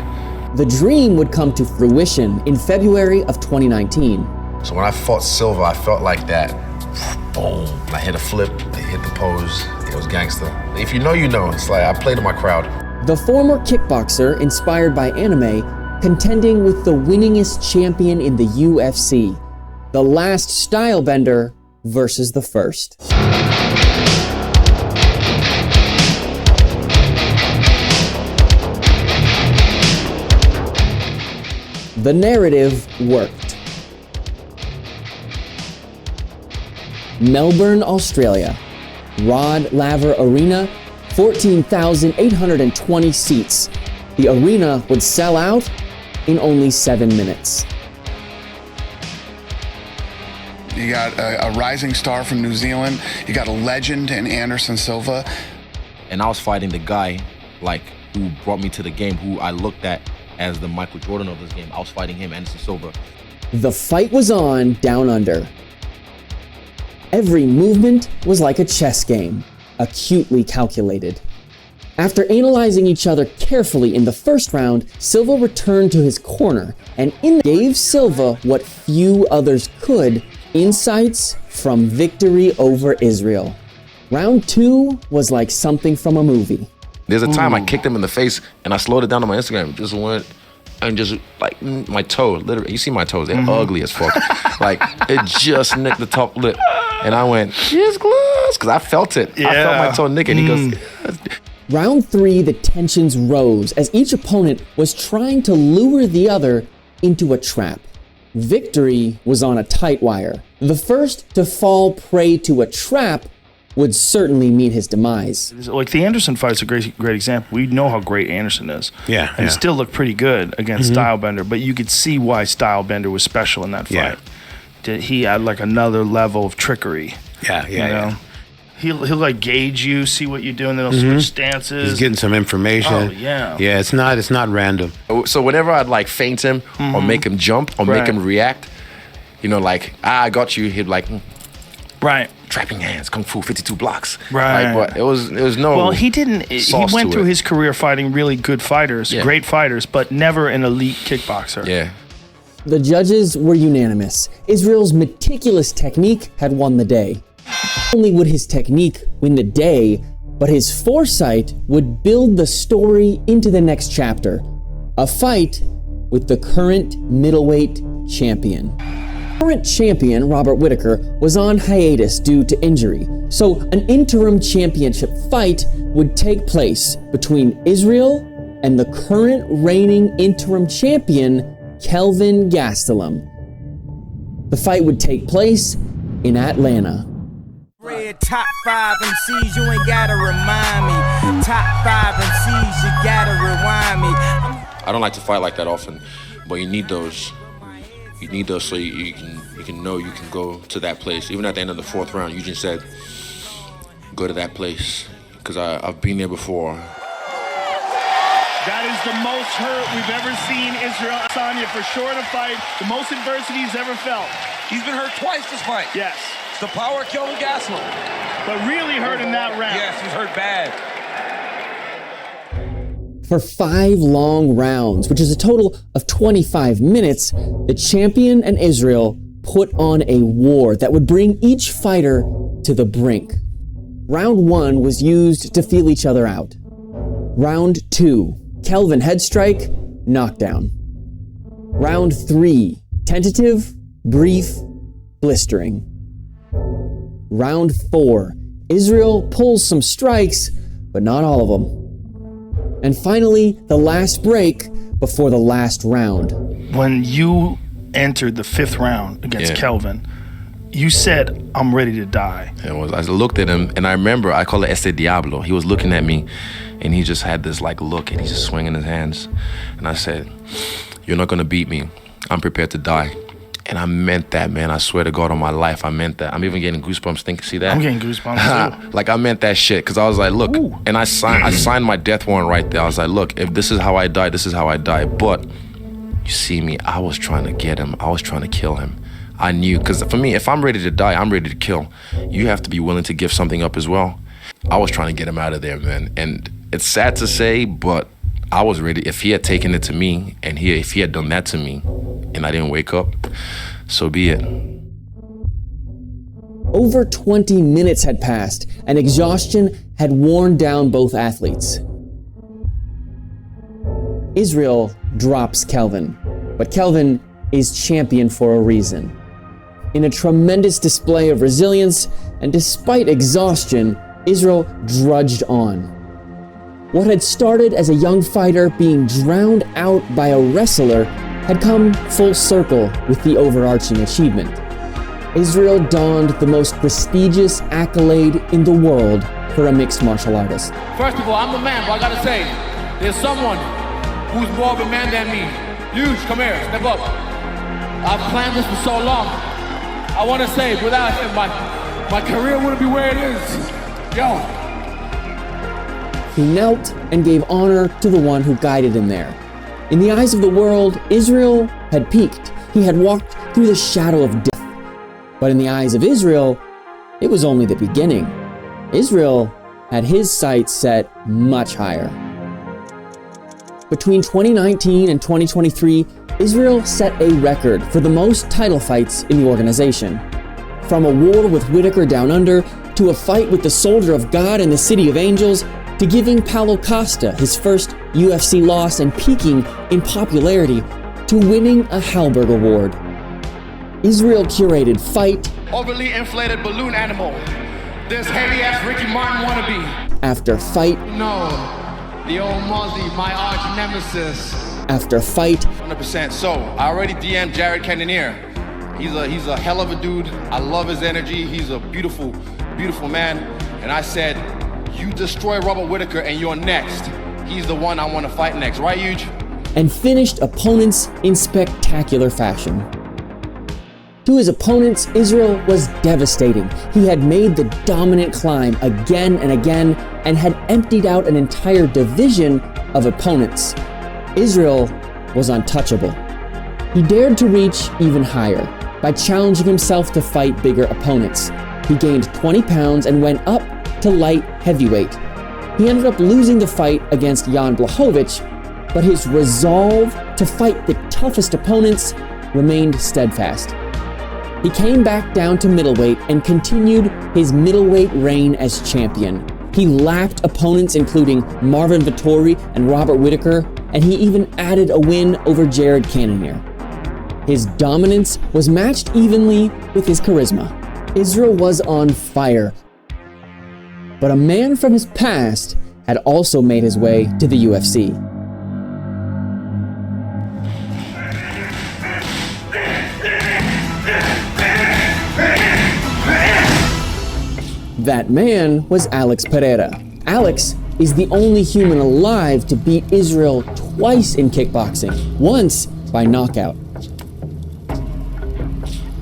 The dream would come to fruition in February of 2019. So when I fought Silva, I felt like that. Boom. I hit a flip, I hit the pose. It was gangster. If you know, you know. It's like I played to my crowd. The former kickboxer, inspired by anime, contending with the winningest champion in the UFC. The last stylebender versus the first. The narrative worked. Melbourne, Australia. Rod Laver Arena, 14,820 seats. The arena would sell out in only 7 minutes. You got a rising star from New Zealand. You got a legend in Anderson Silva. And I was fighting the guy, who brought me to the game, who I looked at as the Michael Jordan of this game. I was fighting him, Anderson Silva. The fight was on down under. Every movement was like a chess game, acutely calculated. After analyzing each other carefully in the first round, Silva returned to his corner and gave Silva what few others could, insights from victory over Israel. Round 2 was like something from a movie. There's a time I kicked him in the face and I slowed it down on my Instagram. Just went and just my toe, literally, you see my toes, they're ugly as fuck. It just nicked the top lip. And I went, yes, close, because I felt it. Yeah. I felt my toe nick, and he goes, Round 3, the tensions rose as each opponent was trying to lure the other into a trap. Victory was on a tight wire. The first to fall prey to a trap would certainly meet his demise. The Anderson fight's a great example. We know how great Anderson is. Yeah. And it still looked pretty good against Stylebender, but you could see why Stylebender was special in that fight. Yeah. He had another level of trickery. Yeah. He'll gauge you, see what you're doing, then he'll switch stances. He's getting some information. Oh, yeah. Yeah, it's not random. So whenever I'd feint him or make him jump or make him react, I got you, he'd Right. Trapping hands, kung fu, 52 blocks. Right. Like, but it was no. Well, he didn't. He went through his career fighting really good fighters, great fighters, but never an elite kickboxer. Yeah. The judges were unanimous. Israel's meticulous technique had won the day. Not only would his technique win the day, but his foresight would build the story into the next chapter. A fight with the current middleweight champion. Current champion Robert Whittaker was on hiatus due to injury, so an interim championship fight would take place between Israel and the current reigning interim champion, Kelvin Gastelum. The fight would take place in Atlanta. Top 5 MCs, you ain't gotta remind me. Top 5 MCs, you gotta rewind me. I don't like to fight like that often, but you need those. You need those so you can know you can go to that place. Even at the end of the 4th round, Eugene said, go to that place, because I've been there before. That is the most hurt we've ever seen Israel Adesanya for sure in a fight. The most adversity he's ever felt. He's been hurt twice this fight. Yes. It's the power of Kelvin Gastelum. But really hurt in that round. Yes, he's hurt bad. For 5 long rounds, which is a total of 25 minutes, the champion and Israel put on a war that would bring each fighter to the brink. Round 1 was used to feel each other out. Round 2, Kelvin head strike, knockdown. Round 3, tentative, brief, blistering. Round 4, Israel pulls some strikes, but not all of them. And finally, the last break before the last round. When you entered the 5th round against Kelvin, you said, I'm ready to die. I looked at him, and I remember, I call it Este Diablo. He was looking at me, and he just had this like look, and he's just swinging his hands. And I said, you're not gonna beat me. I'm prepared to die. And I meant that, man. I swear to God on my life, I meant that. I'm even getting goosebumps. See that? I'm getting goosebumps too. Like, I meant that shit, because I was like, look, and I signed my death warrant right there. I was like, look, if this is how I die, this is how I die. But you see me, I was trying to get him. I was trying to kill him. I knew, because for me, if I'm ready to die, I'm ready to kill. You have to be willing to give something up as well. I was trying to get him out of there, man. And it's sad to say, but I was ready. If he had taken it to me, and if he had done that to me, and I didn't wake up, so be it. Over 20 minutes had passed, and exhaustion had worn down both athletes. Israel drops Kelvin, but Kelvin is champion for a reason. In a tremendous display of resilience, and despite exhaustion, Israel drudged on. What had started as a young fighter being drowned out by a wrestler had come full circle with the overarching achievement. Israel donned the most prestigious accolade in the world for a mixed martial artist. First of all, I'm the man, but I gotta say, there's someone who's more of a man than me. Huge, come here, step up. I've planned this for so long. I wanna say, without him, my career wouldn't be where it is. Yo. He knelt and gave honor to the one who guided him there. In the eyes of the world, Israel had peaked. He had walked through the shadow of death. But in the eyes of Israel, it was only the beginning. Israel had his sights set much higher. Between 2019 and 2023, Israel set a record for the most title fights in the organization. From a war with Whittaker down under, to a fight with the Soldier of God in the City of Angels, to giving Paulo Costa his first UFC loss and peaking in popularity, to winning a Halberg Award. Israel curated fight Overly inflated balloon animal. This heavy-ass Ricky Martin wannabe. After fight. No, the old Mozzie, my arch nemesis. After fight. 100%. So, I already DM'd Jared Cannonier. He's a hell of a dude. I love his energy. He's a beautiful, beautiful man. And I said, you destroy Robert Whittaker and you're next. He's the one I want to fight next, right, Huge? And finished opponents in spectacular fashion. To his opponents, Israel was devastating. He had made the dominant climb again and again and had emptied out an entire division of opponents. Israel was untouchable. He dared to reach even higher by challenging himself to fight bigger opponents. He gained 20 pounds and went up to light heavyweight. He ended up losing the fight against Jan Blachowicz, but his resolve to fight the toughest opponents remained steadfast. He came back down to middleweight and continued his middleweight reign as champion. He lapped opponents including Marvin Vettori and Robert Whittaker, and he even added a win over Jared Cannonier. His dominance was matched evenly with his charisma. Israel was on fire. But a man from his past had also made his way to the UFC. That man was Alex Pereira. Alex is the only human alive to beat Israel twice in kickboxing, once by knockout.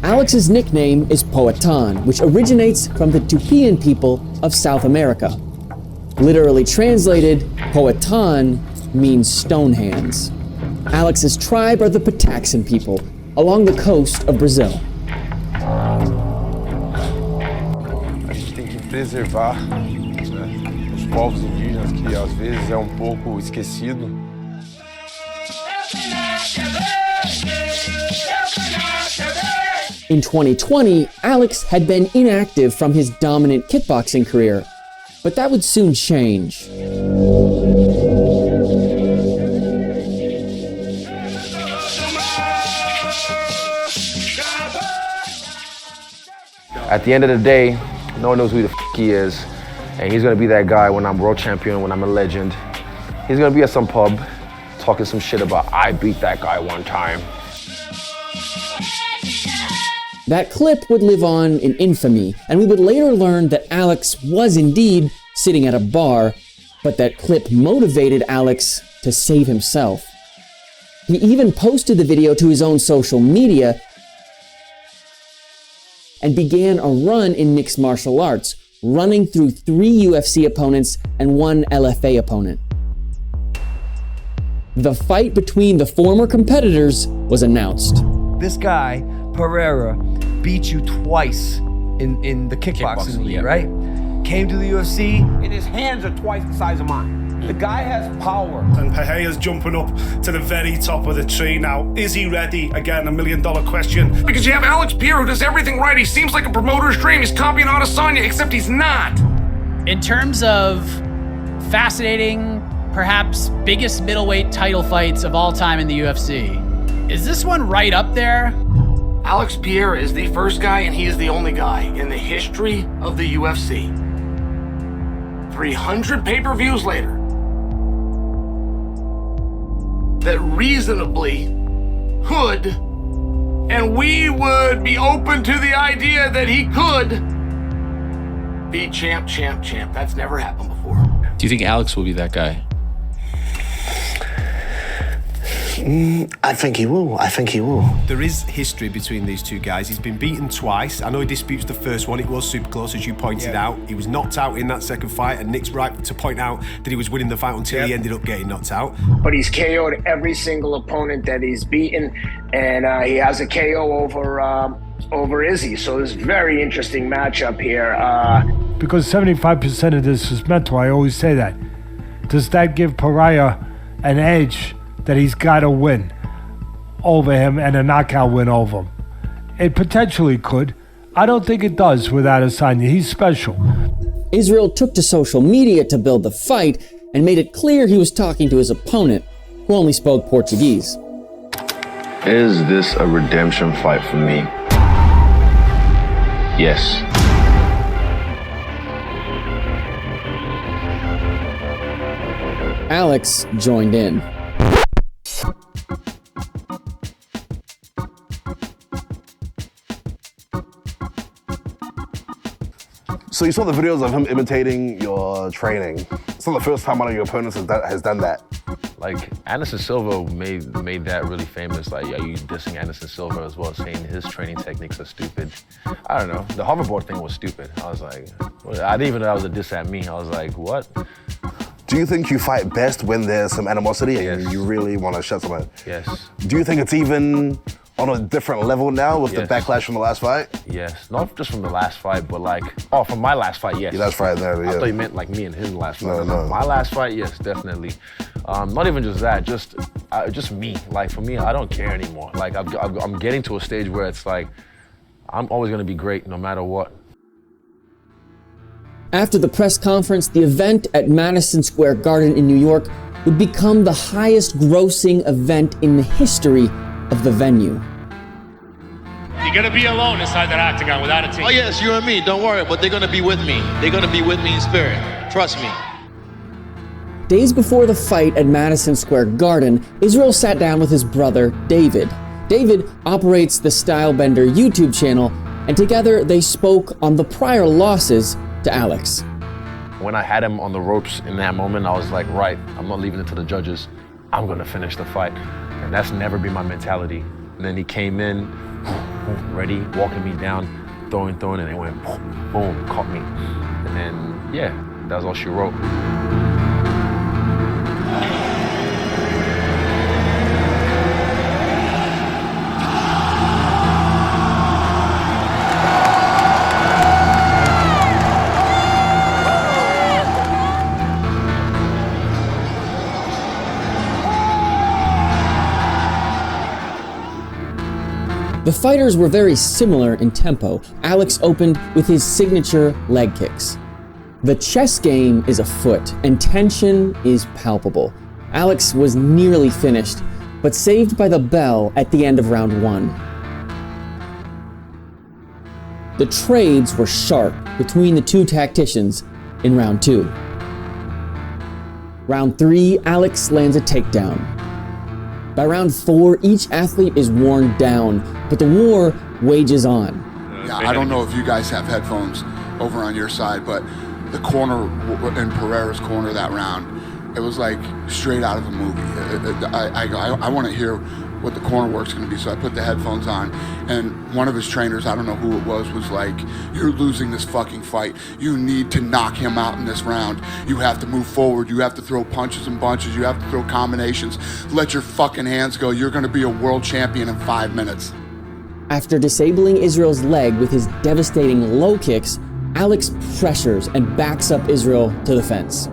Alex's nickname is Poetan, which originates from the Tupian people of South America. Literally translated, Poetan means stone hands. Alex's tribe are the Pataxan people, along the coast of Brazil. A gente tem que preservar, né, os povos indígenas que às vezes é pouco esquecido. In 2020, Alex had been inactive from his dominant kickboxing career, but that would soon change. At the end of the day, no one knows who the f he is, and he's gonna be that guy when I'm world champion, when I'm a legend. He's gonna be at some pub, talking some shit about, I beat that guy one time. That clip would live on in infamy, and we would later learn that Alex was indeed sitting at a bar, but that clip motivated Alex to save himself. He even posted the video to his own social media and began a run in mixed martial arts, running through 3 UFC opponents and 1 LFA opponent. The fight between the former competitors was announced. This guy, Pereira, beat you twice in the kickboxing league, right? Came to the UFC. And his hands are twice the size of mine. The guy has power. And Pereira's jumping up to the very top of the tree now. Is he ready? Again, $1 million question. Because you have Alex Pereira, who does everything right. He seems like a promoter's dream. He's copying Adesanya, except he's not. In terms of fascinating, perhaps biggest middleweight title fights of all time in the UFC, is this one right up there? Alex Pereira is the first guy, and he is the only guy in the history of the UFC. 300 pay-per-views later, that reasonably could, and we would be open to the idea that he could be champ. That's never happened before. Do you think Alex will be that guy? I think he will. There is history between these two guys. He's been beaten twice. I know he disputes the first one. It was super close, as you pointed out. He was knocked out in that second fight, and Nick's right to point out that he was winning the fight until he ended up getting knocked out. But he's KO'd every single opponent that he's beaten, and he has a KO over Izzy. So it's a very interesting matchup here. Because 75% of this is mental, I always say that. Does that give Pereira an edge that he's got to win over him and a knockout win over him? It potentially could. I don't think it does with Adesanya. He's special. Israel took to social media to build the fight and made it clear he was talking to his opponent, who only spoke Portuguese. Is this a redemption fight for me? Yes. Alex joined in. So you saw the videos of him imitating your training. It's not the first time one of your opponents has done that. Like, Anderson Silva made that really famous. Like, are you dissing Anderson Silva as well, saying his training techniques are stupid? I don't know. The hoverboard thing was stupid. I was like, I didn't even know that was a diss at me. I was like, what? Do you think you fight best when there's some animosity and you really want to shut someone? Yes. Do you think it's even on a different level now with the backlash from the last fight? Yes, not just from the last fight, but like, from my last fight, yes. Your last fight there, yeah. I thought you meant like me and his last fight. No. My last fight, yes, definitely. Not even just that, just me. Like for me, I don't care anymore. Like I'm getting to a stage where it's like, I'm always gonna be great no matter what. After the press conference, the event at Madison Square Garden in New York would become the highest grossing event in the history of the venue. You're gonna be alone inside that octagon without a team. Oh yes, you and me, don't worry, but they're gonna be with me. They're gonna be with me in spirit, trust me. Days before the fight at Madison Square Garden, Israel sat down with his brother, David. David operates the Stylebender YouTube channel, and together they spoke on the prior losses to Alex. When I had him on the ropes in that moment, I was like, right, I'm not leaving it to the judges. I'm gonna finish the fight. And that's never been my mentality. And then he came in, ready, walking me down, throwing, and it went boom, caught me. And then, yeah, that was all she wrote. The fighters were very similar in tempo. Alex opened with his signature leg kicks. The chess game is afoot, and tension is palpable. Alex was nearly finished, but saved by the bell at the end of round 1. The trades were sharp between the two tacticians in round 2. Round 3, Alex lands a takedown. By round 4, each athlete is worn down, but the war wages on. Yeah, I don't know if you guys have headphones over on your side, but the corner in Pereira's corner that round, it was like straight out of a movie. I want to hear what the corner work's going to be, so I put the headphones on, and one of his trainers, I don't know who it was like, you're losing this fucking fight. You need to knock him out in this round. You have to move forward. You have to throw punches and bunches. You have to throw combinations. Let your fucking hands go. You're going to be a world champion in 5 minutes. After disabling Israel's leg with his devastating low kicks, Alex pressures and backs up Israel to the fence.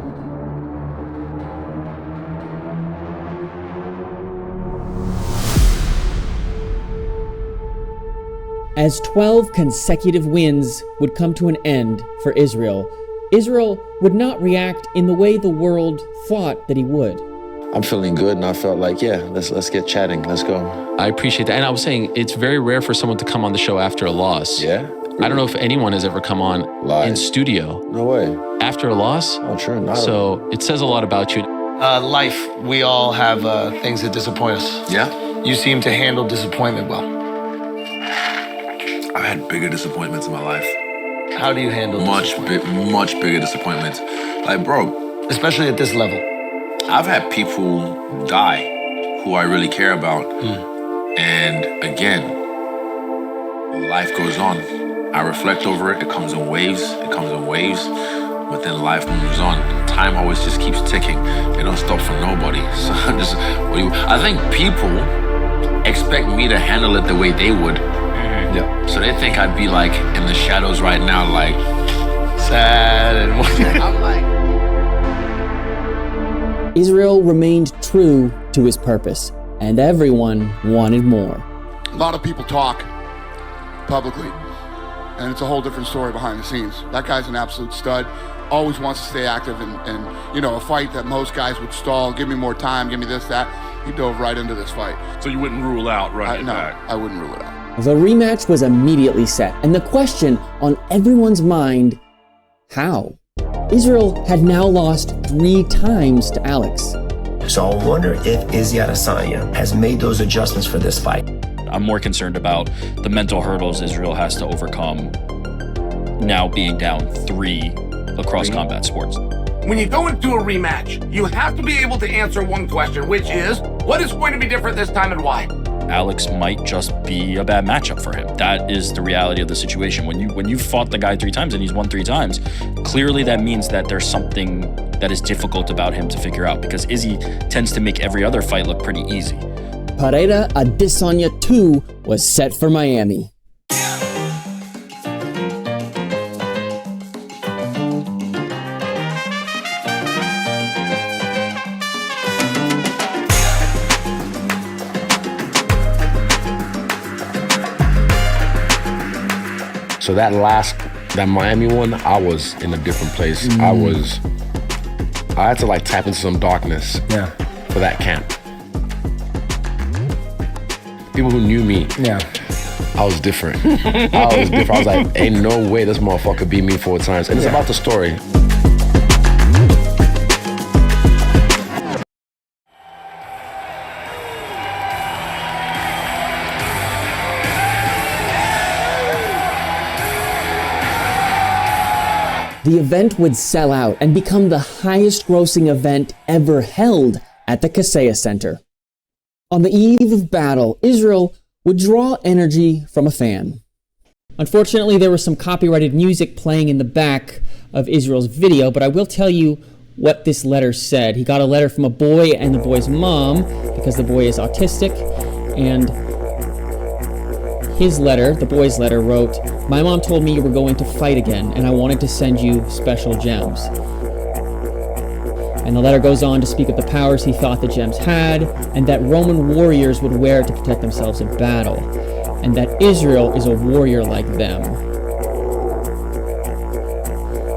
As 12 consecutive wins would come to an end for Israel, Israel would not react in the way the world thought that he would. I'm feeling good, and I felt like, yeah, let's get chatting. Let's go. I appreciate that. And I was saying, it's very rare for someone to come on the show after a loss. Yeah? I don't know if anyone has ever come on in studio. No way. After a loss? Oh, sure. Not so it says a lot about you. Life, we all have things that disappoint us. Yeah? You seem to handle disappointment well. I've had bigger disappointments in my life. How do you handle much bigger disappointments? Like, bro. Especially at this level. I've had people die who I really care about. And again, life goes on. I reflect over it. It comes in waves. But then life moves on. Time always just keeps ticking. It don't stop for nobody. So I think people expect me to handle it the way they would. Yeah. So they think I'd be like in the shadows right now, like sad and I'm like. Israel remained true to his purpose, and everyone wanted more. A lot of people talk publicly, and it's a whole different story behind the scenes. That guy's an absolute stud. Always wants to stay active, and you know, a fight that most guys would stall, give me more time, give me this, that. He dove right into this fight. So you wouldn't rule out running it back? I wouldn't rule it out. The rematch was immediately set, and the question on everyone's mind, how? Israel had now lost 3 times to Alex. So I wonder if Izzy Adesanya has made those adjustments for this fight. I'm more concerned about the mental hurdles Israel has to overcome now being down 3 across combat sports. When you go into a rematch, you have to be able to answer one question, which is, what is going to be different this time and why? Alex might just be a bad matchup for him. That is the reality of the situation. When you fought the guy 3 times and he's won 3 times, clearly that means that there's something that is difficult about him to figure out, because Izzy tends to make every other fight look pretty easy. Pereira Adesanya 2 was set for Miami. So that Miami one, I was in a different place. I had to like tap into some darkness for that camp. People who knew me, I was different. I was like, ain't no way this motherfucker beat me 4 times. And it's about the story. The event would sell out and become the highest grossing event ever held at the Kaseya Center. On the eve of battle, Israel would draw energy from a fan. Unfortunately, there was some copyrighted music playing in the back of Israel's video, but I will tell you what this letter said. He got a letter from a boy and the boy's mom, because the boy is autistic, and his letter, the boy's letter, wrote, "My mom told me you were going to fight again, and I wanted to send you special gems." And the letter goes on to speak of the powers he thought the gems had, and that Roman warriors would wear it to protect themselves in battle, and that Israel is a warrior like them.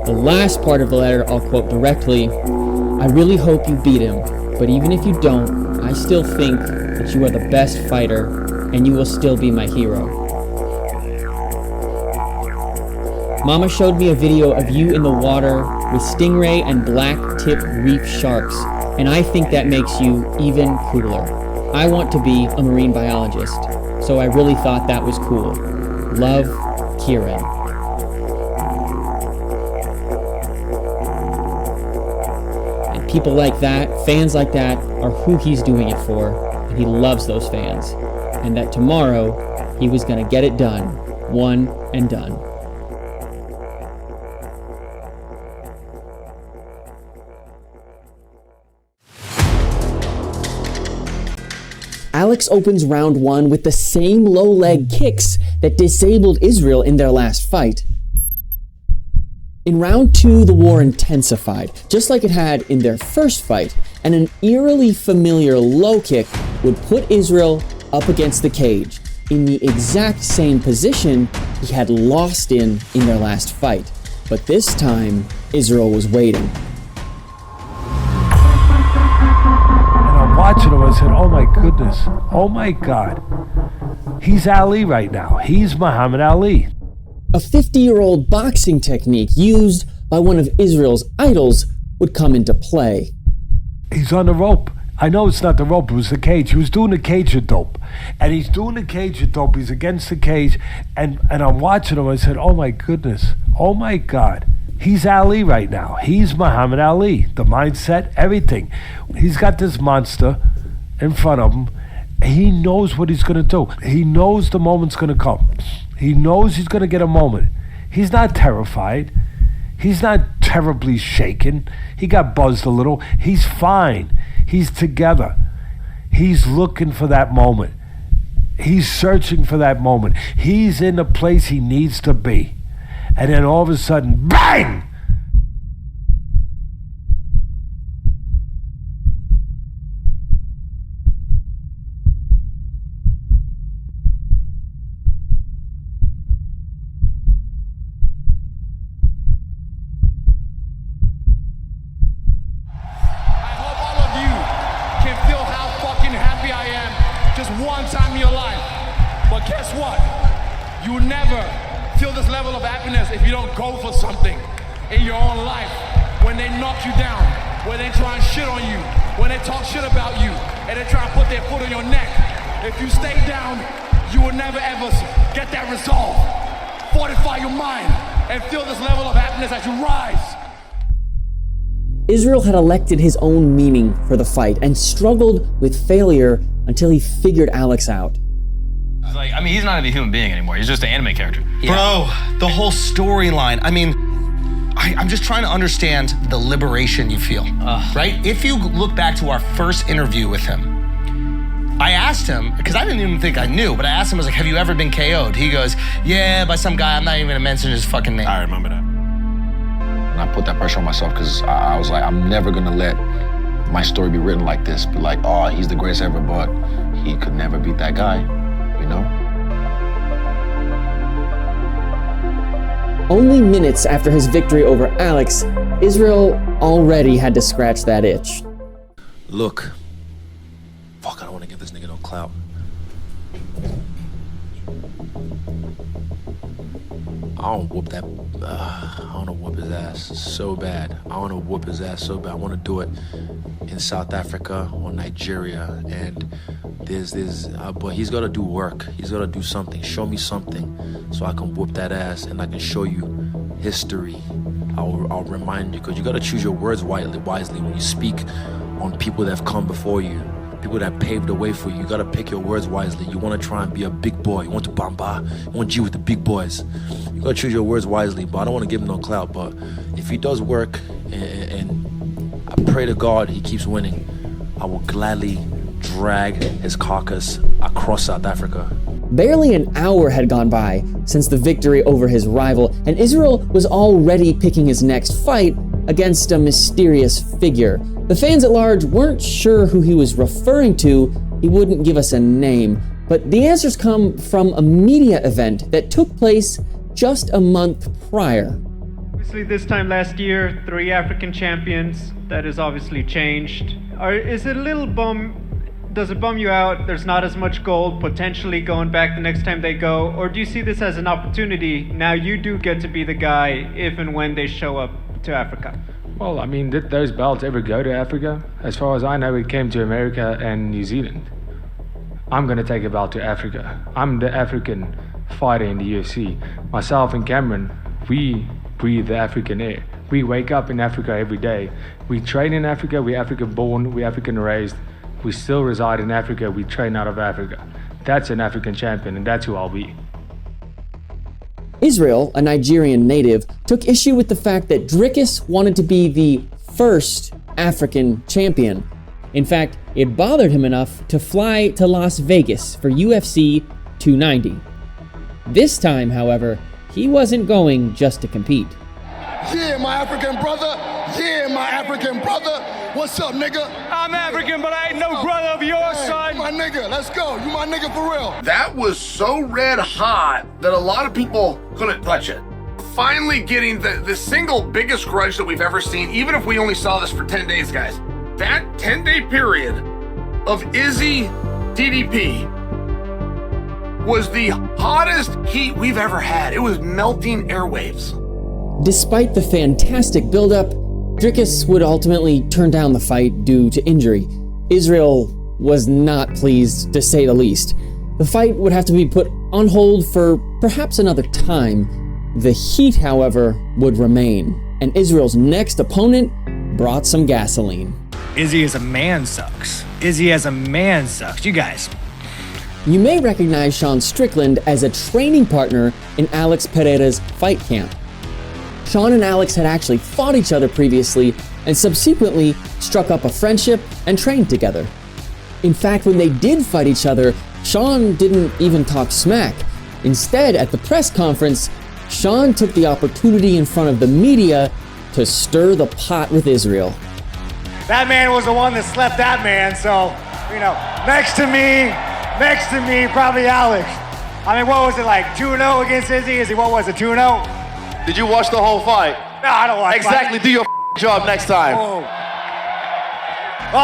The last part of the letter I'll quote directly: "I really hope you beat him, but even if you don't, I still think that you are the best fighter, and you will still be my hero." Mama showed me a video of you in the water with stingray and black-tipped reef sharks, and I think that makes you even cooler. I want to be a marine biologist, so I really thought that was cool. Love, Kieran. And people like that, fans like that, are who he's doing it for, and he loves those fans. And that tomorrow, he was going to get it done, one and done. Alex opens round 1 with the same low leg kicks that disabled Israel in their last fight. In round 2, the war intensified, just like it had in their first fight, and an eerily familiar low kick would put Israel up against the cage, in the exact same position he had lost in their last fight. But this time, Israel was waiting. Watching him, I said, oh my goodness, oh my God. He's Ali right now. He's Muhammad Ali. A 50-year-old boxing technique used by one of Israel's idols would come into play. He's on the rope. I know it's not the rope, it was the cage. He was doing the cage of dope. And he's doing the cage of dope. He's against the cage. And I'm watching him, I said, oh my goodness, oh my God. He's Ali right now. He's Muhammad Ali. The mindset, everything. He's got this monster in front of him. He knows what he's going to do. He knows the moment's going to come. He knows he's going to get a moment. He's not terrified. He's not terribly shaken. He got buzzed a little. He's fine. He's together. He's looking for that moment. He's searching for that moment. He's in the place he needs to be. And then all of a sudden, bang! One time in your life. But guess what? You will never feel this level of happiness if you don't go for something in your own life. When they knock you down, when they try and shit on you, when they talk shit about you, and they try and put their foot on your neck. If you stay down, you will never ever get that resolve. Fortify your mind and feel this level of happiness as you rise. Israel had elected his own meaning for the fight and struggled with failure until he figured Alex out. Like, I mean, he's not even a human being anymore. He's just an anime character. Yeah. Bro, the whole storyline. I mean, I'm just trying to understand the liberation you feel, right? If you look back to our first interview with him, I asked him, because I didn't even think I knew, but I asked him, I was like, have you ever been KO'd? He goes, yeah, by some guy, I'm not even gonna mention his fucking name. I remember that. And I put that pressure on myself because I was like, I'm never gonna let my story be written like this. Be like, oh, he's the greatest ever, but he could never beat that guy, you know? Only minutes after his victory over Alex, Israel already had to scratch that itch. Look. Fuck, I don't want to give this nigga no clout. I want to whoop that. I want to whoop his ass so bad. I want to whoop his ass so bad. I want to do it in South Africa or Nigeria. And but he's got to do work. He's got to do something. Show me something so I can whoop that ass and I can show you history. I'll remind you, because you got to choose your words wisely when you speak on people that have come before you. People that paved the way for you. You gotta pick your words wisely. You wanna try and be a big boy. You want to bamba. You want to G with the big boys. You gotta choose your words wisely, but I don't wanna give him no clout. But if he does work, and I pray to God he keeps winning, I will gladly drag his carcass across South Africa. Barely an hour had gone by since the victory over his rival, and Israel was already picking his next fight against a mysterious figure. The fans at large weren't sure who he was referring to. He wouldn't give us a name, but the answers come from a media event that took place just a month prior. Obviously this time last year, 3 African champions. That has obviously changed. Is it a little does it bum you out? There's not as much gold potentially going back the next time they go? Or do you see this as an opportunity? Now you do get to be the guy if and when they show up to Africa. Well, I mean, did those belts ever go to Africa? As far as I know, it came to America and New Zealand. I'm going to take a belt to Africa. I'm the African fighter in the UFC. Myself and Cameron, we breathe the African air. We wake up in Africa every day. We train in Africa, we're African born, we're African raised. We still reside in Africa, we train out of Africa. That's an African champion, and that's who I'll be. Israel, a Nigerian native, took issue with the fact that Dricus wanted to be the first African champion. In fact, it bothered him enough to fly to Las Vegas for UFC 290. This time, however, he wasn't going just to compete. Yeah, my African brother. Yeah, my African brother. What's up, nigga? I'm African, but I ain't no brother of yours, son. My nigga, let's go. You my nigga for real. That was so red hot that a lot of people couldn't touch it. Finally getting the single biggest grudge that we've ever seen, even if we only saw this for 10 days, guys. That 10-day period of Izzy DDP was the hottest heat we've ever had. It was melting airwaves. Despite the fantastic buildup, Dricus would ultimately turn down the fight due to injury. Israel was not pleased, to say the least. The fight would have to be put on hold for perhaps another time. The heat, however, would remain, and Israel's next opponent brought some gasoline. Izzy as a man sucks. Izzy as a man sucks. You guys. You may recognize Sean Strickland as a training partner in Alex Pereira's fight camp. Sean and Alex had actually fought each other previously and subsequently struck up a friendship and trained together. In fact, when they did fight each other, Sean didn't even talk smack. Instead, at the press conference, Sean took the opportunity in front of the media to stir the pot with Israel. That man was the one that slept that man, so, next to me, probably Alex. I mean, what was it like, 2-0 against Izzy? What was it, 2-0? Did you watch the whole fight? No, I don't watch Exactly, do your job next time. Oh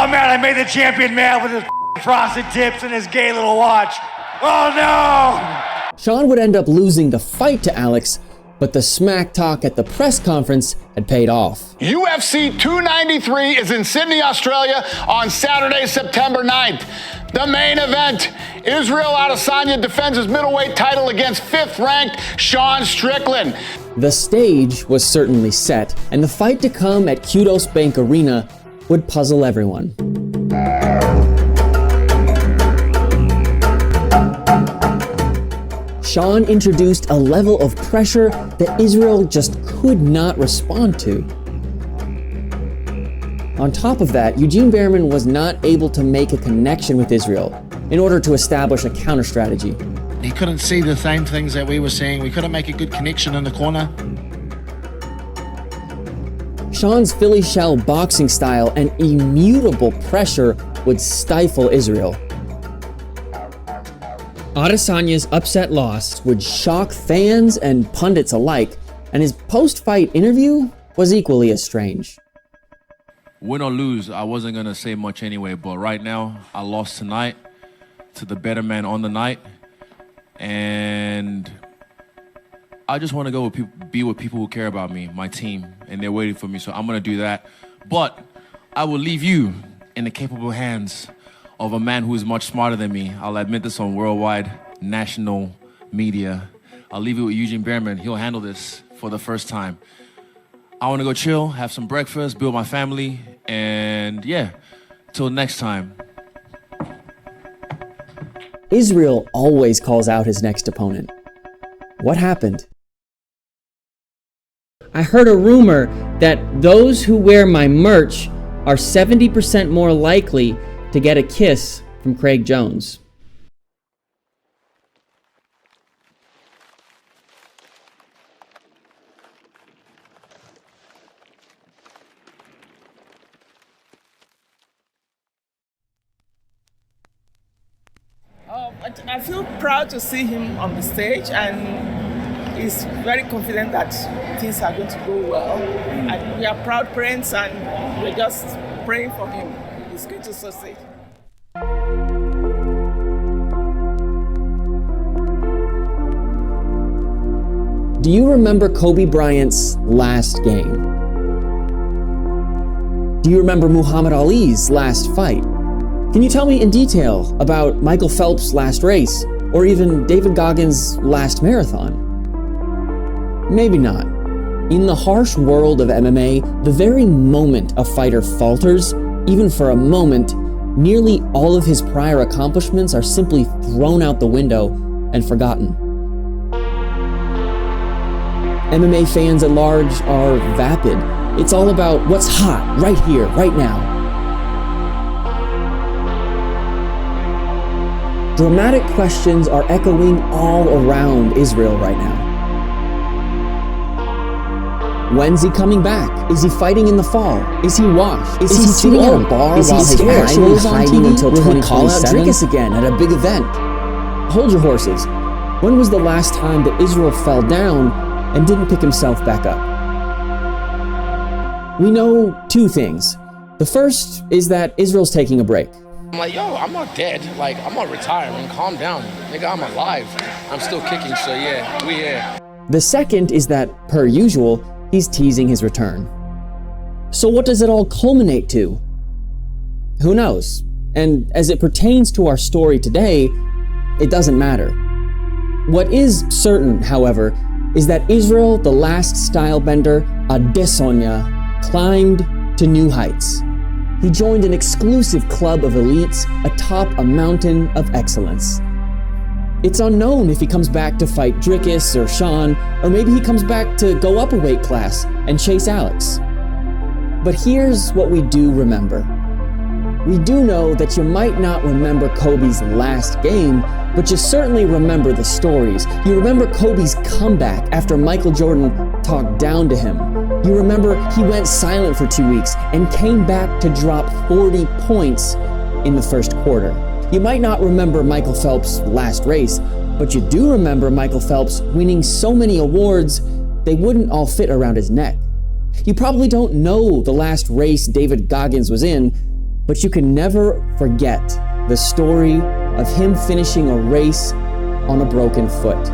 man, I made the champion mad with his frosted tips and his gay little watch. Oh no! Sean would end up losing the fight to Alex, but the smack talk at the press conference had paid off. UFC 293 is in Sydney, Australia on Saturday, September 9th. The main event, Israel Adesanya defends his middleweight title against 5th-ranked Sean Strickland. The stage was certainly set, and the fight to come at Kudos Bank Arena would puzzle everyone. Sean introduced a level of pressure that Israel just could not respond to. On top of that, Eugene Bareman was not able to make a connection with Israel. in order to establish a counter strategy. He couldn't see the same things that we were seeing. We couldn't make a good connection in the corner. Sean's Philly shell boxing style and immutable pressure would stifle Israel. Adesanya's upset loss would shock fans and pundits alike, and his post-fight interview was equally as strange. Win or lose, I wasn't going to say much anyway, but right now, I lost tonight to the better man on the night, and I just want to go with be with people who care about me, my team, and they're waiting for me, so I'm going to do that. But I will leave you in the capable hands of a man who is much smarter than me. I'll admit this on worldwide national media. I'll leave it with Eugene Behrman. He'll handle this for the first time. I want to go chill, have some breakfast, build my family, and yeah, till next time. Israel always calls out his next opponent. What happened? I heard a rumor that those who wear my merch are 70% more likely to get a kiss from Craig Jones. I feel proud to see him on the stage, and he's very confident that things are going to go well. And we are proud parents, and we're just praying for him. It's going to succeed. Do you remember Kobe Bryant's last game? Do you remember Muhammad Ali's last fight? Can you tell me in detail about Michael Phelps' last race, or even David Goggins' last marathon? Maybe not. In the harsh world of MMA, the very moment a fighter falters, even for a moment, nearly all of his prior accomplishments are simply thrown out the window and forgotten. MMA fans at large are vapid. It's all about what's hot right here, right now. Dramatic questions are echoing all around Israel right now. When's he coming back? Is he fighting in the fall? Is he washed? Is he sitting at a bar while his rival is hiding until 2027? Will he call out Drickus again at a big event? Hold your horses. When was the last time that Israel fell down and didn't pick himself back up? We know two things. The first is that Israel's taking a break. I'm like, yo, I'm not dead. Like, I'm not retiring. Calm down. Nigga, I'm alive. I'm still kicking, so yeah, we here. The second is that, per usual, he's teasing his return. So what does it all culminate to? Who knows? And as it pertains to our story today, it doesn't matter. What is certain, however, is that Israel, the last stylebender, Adesanya, climbed to new heights. He joined an exclusive club of elites atop a mountain of excellence. It's unknown if he comes back to fight Drickus or Sean, or maybe he comes back to go up a weight class and chase Alex. But here's what we do remember. We do know that you might not remember Kobe's last game, but you certainly remember the stories. You remember Kobe's comeback after Michael Jordan talked down to him. You remember he went silent for 2 weeks and came back to drop 40 points in the first quarter. You might not remember Michael Phelps' last race, but you do remember Michael Phelps winning so many awards they wouldn't all fit around his neck. You probably don't know the last race David Goggins was in, but you can never forget the story of him finishing a race on a broken foot.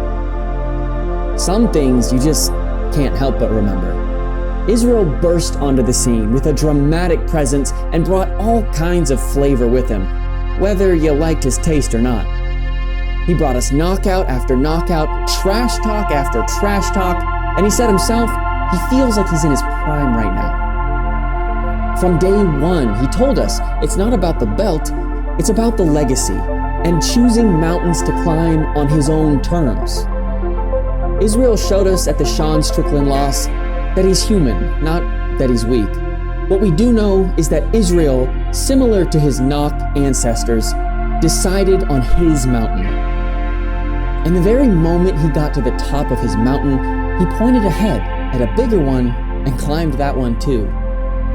Some things you just can't help but remember. Israel burst onto the scene with a dramatic presence and brought all kinds of flavor with him, whether you liked his taste or not. He brought us knockout after knockout, trash talk after trash talk, and he said himself, he feels like he's in his prime right now. From day one, he told us it's not about the belt, it's about the legacy and choosing mountains to climb on his own terms. Israel showed us at the Sean Strickland loss that he's human, not that he's weak. What we do know is that Israel, similar to his knock ancestors, decided on his mountain. And the very moment he got to the top of his mountain, he pointed ahead at a bigger one and climbed that one too.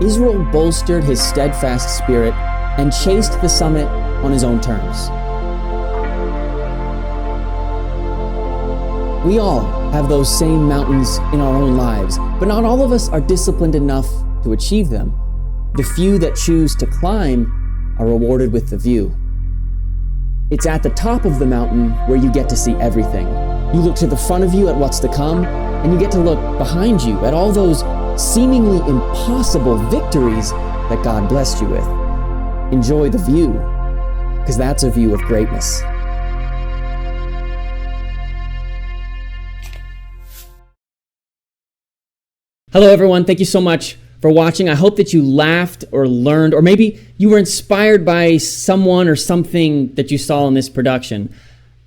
Israel bolstered his steadfast spirit and chased the summit on his own terms. We all have those same mountains in our own lives, but not all of us are disciplined enough to achieve them. The few that choose to climb are rewarded with the view. It's at the top of the mountain where you get to see everything. You look to the front of you at what's to come, and you get to look behind you at all those seemingly impossible victories that God blessed you with. Enjoy the view, because that's a view of greatness. Hello everyone, thank you so much for watching. I hope that you laughed or learned, or maybe you were inspired by someone or something that you saw in this production.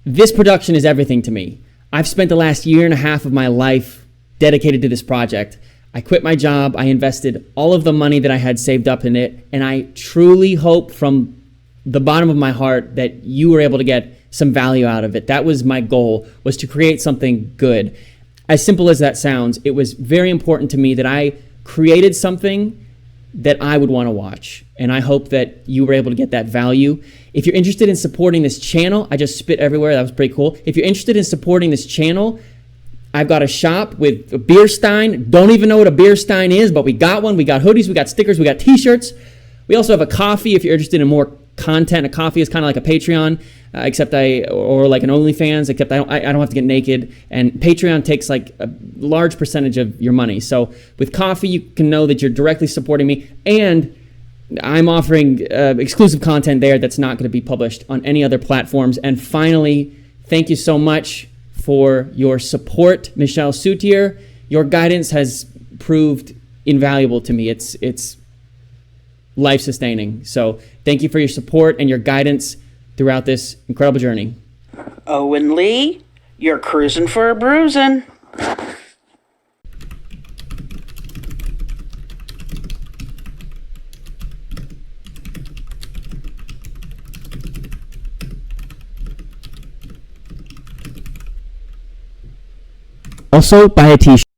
This production is everything to me. I've spent the last year and a half of my life dedicated to this project. I quit my job, I invested all of the money that I had saved up in it, and I truly hope from the bottom of my heart that you were able to get some value out of it. That was my goal, was to create something good. As simple as that sounds, it was very important to me that I created something that I would want to watch. And I hope that you were able to get that value. If you're interested in supporting this channel, I just spit everywhere, that was pretty cool. If you're interested in supporting this channel, I've got a shop with a beer stein. Don't even know what a beer stein is, but we got one. We got hoodies, we got stickers, we got t-shirts. We also have a coffee if you're interested in more content. A coffee is kind of like a Patreon, or like an OnlyFans, except I don't have to get naked. And Patreon takes like a large percentage of your money. So with coffee, you can know that you're directly supporting me, and I'm offering exclusive content there that's not going to be published on any other platforms. And finally, thank you so much for your support, Michal Soutier. Your guidance has proved invaluable to me. It's life-sustaining. So thank you for your support and your guidance throughout this incredible journey. Owen Lee, you're cruising for a bruising. Also, buy a t-shirt.